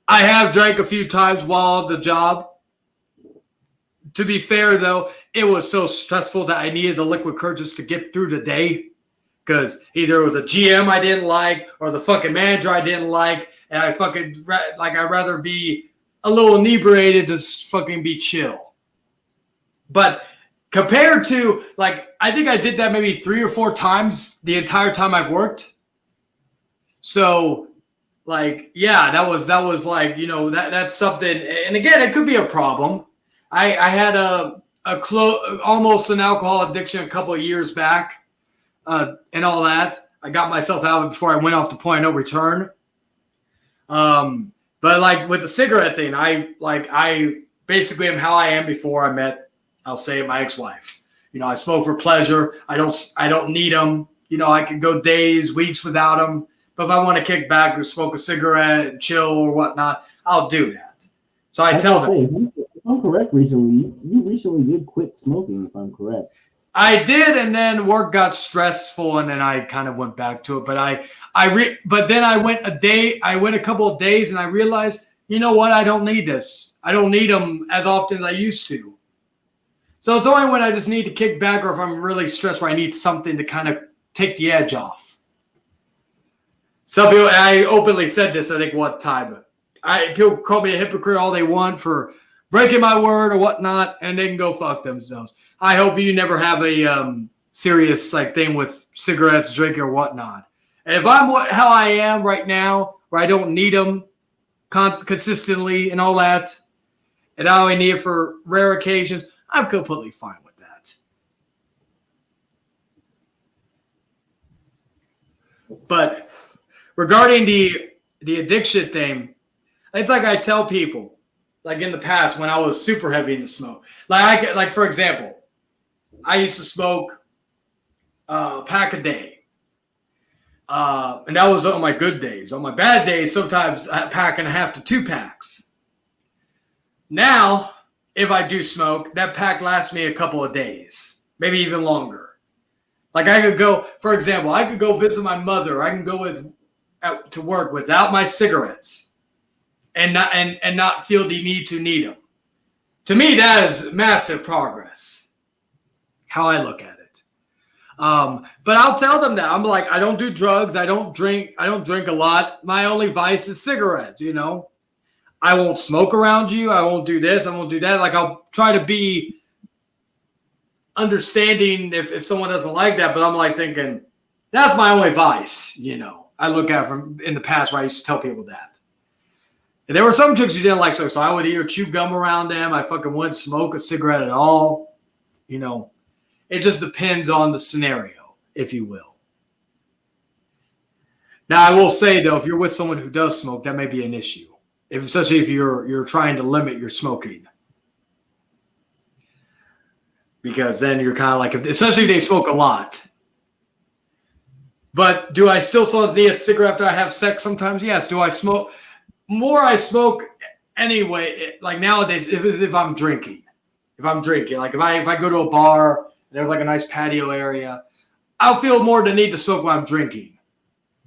have drank a few times while at the job. To be fair, though, it was so stressful that I needed the liquid courage just to get through the day. Because either it was a GM I didn't like or it was a fucking manager I didn't like. And I fucking, like, I'd rather be a little inebriated to fucking be chill. But compared to, like, I think I did that maybe 3 or 4 times the entire time I've worked. So, like, yeah, that was like, you know, that's something. And again, it could be a problem. I had almost an alcohol addiction a couple of years back, and all that. I got myself out before I went off the point of no return. But like with the cigarette thing, I basically am how I am before I met, I'll say, my ex-wife. You know, I smoke for pleasure. I don't need them. You know, I could go days, weeks without them. But if I want to kick back or smoke a cigarette and chill or whatnot, I'll do that. So I tell them. If I'm correct, you recently did quit smoking, if I'm correct. I did, and then work got stressful, and then I kind of went back to it. But but then I went a couple of days, and I realized, you know what? I don't need this. I don't need them as often as I used to. So it's only when I just need to kick back, or if I'm really stressed, where I need something to kind of take the edge off. Some people, and I openly said this, I think, one time. People call me a hypocrite all they want for breaking my word or whatnot, and they can go fuck themselves. I hope you never have a serious like thing with cigarettes, drinking, or whatnot. And if I'm how I am right now, where I don't need them consistently and all that, and I only need it for rare occasions, I'm completely fine with that. But regarding the addiction thing, it's like I tell people, like in the past when I was super heavy into smoke. Like for example, I used to smoke a pack a day. And that was on my good days. On my bad days, sometimes a pack and a half to 2 packs. Now, if I do smoke, that pack lasts me a couple of days, maybe even longer. Like I could go, for example, I could go visit my mother. I can go out to work without my cigarettes. And not feel the need to need them. To me, that is massive progress. How I look at it. But I'll tell them that I'm like, I don't do drugs. I don't drink a lot. My only vice is cigarettes. You know, I won't smoke around you. I won't do this. I won't do that. Like I'll try to be understanding if someone doesn't like that. But I'm like thinking that's my only vice. You know, I look at from in the past where I used to tell people that. And there were some chicks who didn't like so I would either chew gum around them. I fucking wouldn't smoke a cigarette at all. You know, it just depends on the scenario, if you will. Now, I will say, though, if you're with someone who does smoke, that may be an issue, especially if you're trying to limit your smoking. Because then you're kind of like, especially if they smoke a lot. But do I still need a cigarette after I have sex sometimes? Yes. Do I smoke? More I smoke anyway, like nowadays, if I'm drinking. Like if I go to a bar, there's like a nice patio area, I'll feel more the need to smoke when I'm drinking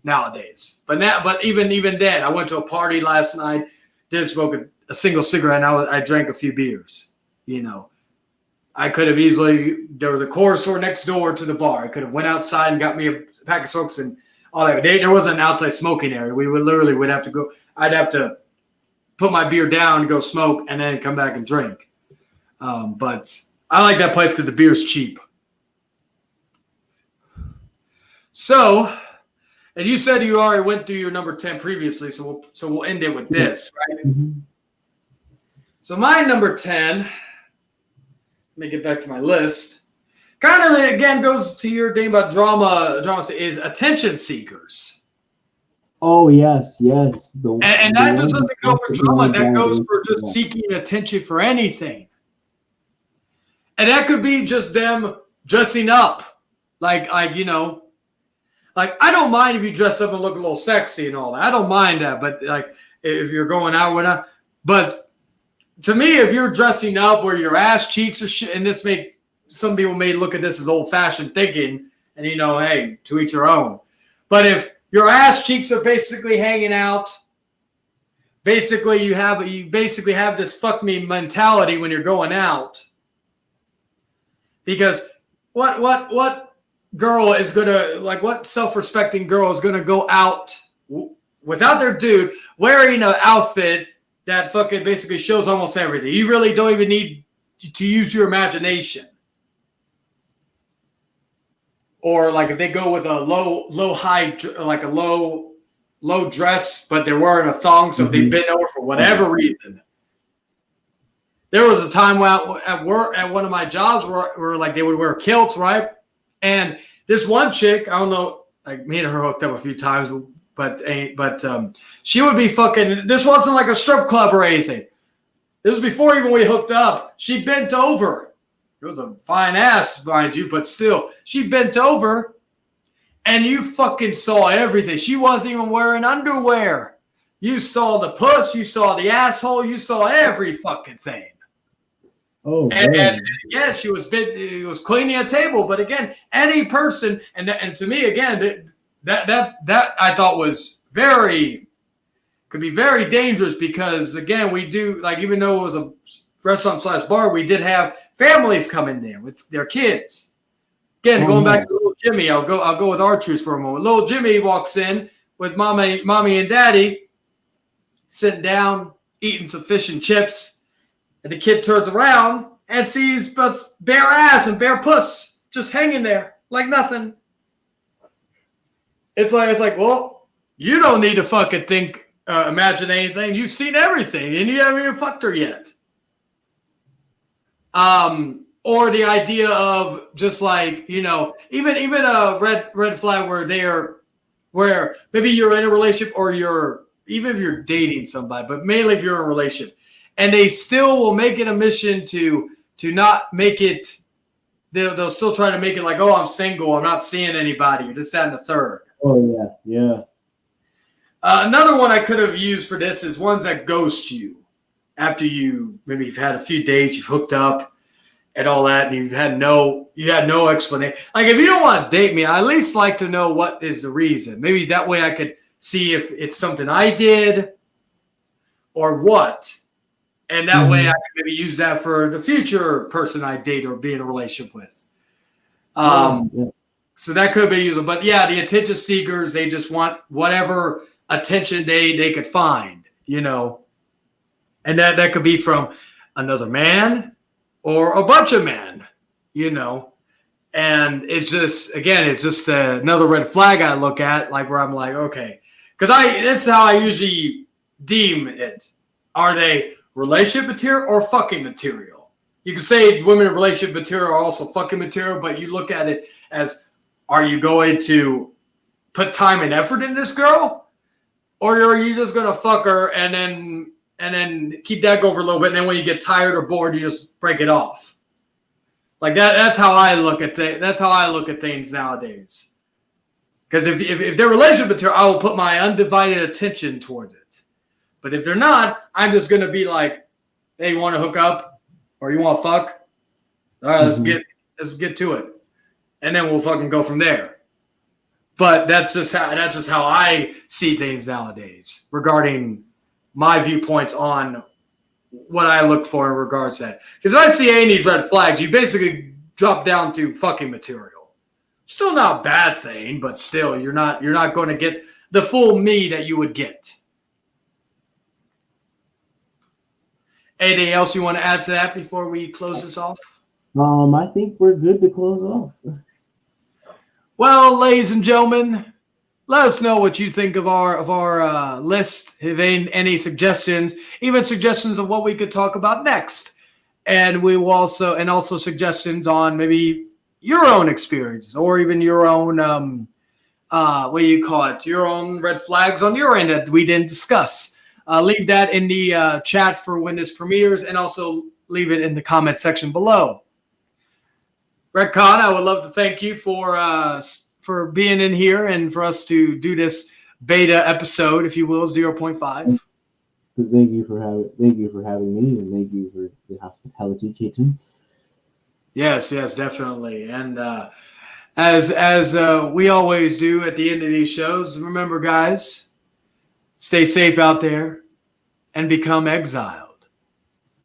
nowadays. But even then, I went to a party last night, didn't smoke a single cigarette, and I drank a few beers. You know, I could have easily, there was a corner store next door to the bar. I could have went outside and got me a pack of smokes and all that. There wasn't an outside smoking area. We would have to go. I'd have to put my beer down, go smoke, and then come back and drink. But I like that place because the beer's cheap. So, and you said you already went through your number 10 previously, so we'll end it with this, right? Mm-hmm. So my number 10, let me get back to my list. Kind of again goes to your thing about drama is attention seekers. Oh yes. And that doesn't go for drama. That goes for just seeking attention for anything. And that could be just them dressing up, like I don't mind if you dress up and look a little sexy and all that. I don't mind that, but like if you're going out with that, but to me, if you're dressing up where your ass cheeks are shit, and some people may look at this as old-fashioned thinking, and hey, to each their own. But if your ass cheeks are basically hanging out, basically you basically have this fuck me mentality when you're going out. Because what girl is gonna what self-respecting girl is gonna go out without their dude wearing an outfit that fucking basically shows almost everything? You really don't even need to use your imagination. Or like if they go with a low dress, but they're wearing a thong, so they've been over for whatever reason. There was a time at work at one of my jobs where like they would wear kilts, right? And this one chick, I don't know, like me and her hooked up a few times, but she would be fucking. This wasn't like a strip club or anything. This was before even we hooked up. She bent over. It was a fine ass, mind you, but still, she bent over, and you fucking saw everything. She wasn't even wearing underwear. You saw the puss, you saw the asshole, you saw every fucking thing. Oh, and again, it was cleaning a table, but again, any person, and to me, again, that I thought was could be very dangerous because again, we do like even though it was a restaurant/bar, we did have families coming there with their kids. Again, going back to little Jimmy, I'll go with R-Truth for a moment. Little Jimmy walks in with mommy and daddy sitting down, eating some fish and chips, and the kid turns around and sees just bare ass and bare puss just hanging there like nothing. It's like, well, you don't need to fucking imagine anything. You've seen everything, and you haven't even fucked her yet. Or the idea of just like, even a red flag where maybe you're in a relationship or even if you're dating somebody, but mainly if you're in a relationship, and they still will make it a mission to not make it, they'll still try to make it like, oh, I'm single, I'm not seeing anybody, or this, that, and the third. Oh, yeah. Another one I could have used for this is ones that ghost you after maybe you've had a few dates, you've hooked up, and all that, and you had no explanation. Like if you don't want to date me, I at least like to know what is the reason. Maybe that way I could see if it's something I did or what. And that way I can maybe use that for the future person I date or be in a relationship with. So that could be useful. But yeah, the attention seekers, they just want whatever attention they could find, And that could be from another man or a bunch of men, and it's just another red flag I look at, like where I'm like, okay, because that's how I usually deem it. Are they relationship material or fucking material? You can say women in relationship material are also fucking material, but you look at it as, are you going to put time and effort in this girl, or are you just gonna fuck her and then keep that go for a little bit, and then when you get tired or bored, you just break it off. Like that. That's how I look at things. That's how I look at things nowadays. Because if they're relationship material, I will put my undivided attention towards it. But if they're not, I'm just gonna be like, hey, you want to hook up or you want to fuck? All right, let's get to it, and then we'll fucking go from there. But that's just how I see things nowadays regarding my viewpoints on what I look for in regards to that. Because if I see any of these red flags, you basically drop down to fucking material. Still not a bad thing, but still, you're not going to get the full me that you would get. Anything else you want to add to that before we close this off? I think we're good to close off. Well, ladies and gentlemen, let us know what you think of our list. If any suggestions, even suggestions of what we could talk about next, and we will also suggestions on maybe your own experiences or even your own what do you call it? Your own red flags on your end that we didn't discuss. Leave that in the chat for when this premieres, and also leave it in the comment section below. Redcon, I would love to thank you for being in here and for us to do this beta episode, if you will, 0.5. Thank you for having me, and thank you for the hospitality, Keaton. Yes, definitely. And as we always do at the end of these shows, remember, guys, stay safe out there and become exiled.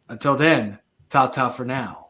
Until then, ta-ta for now.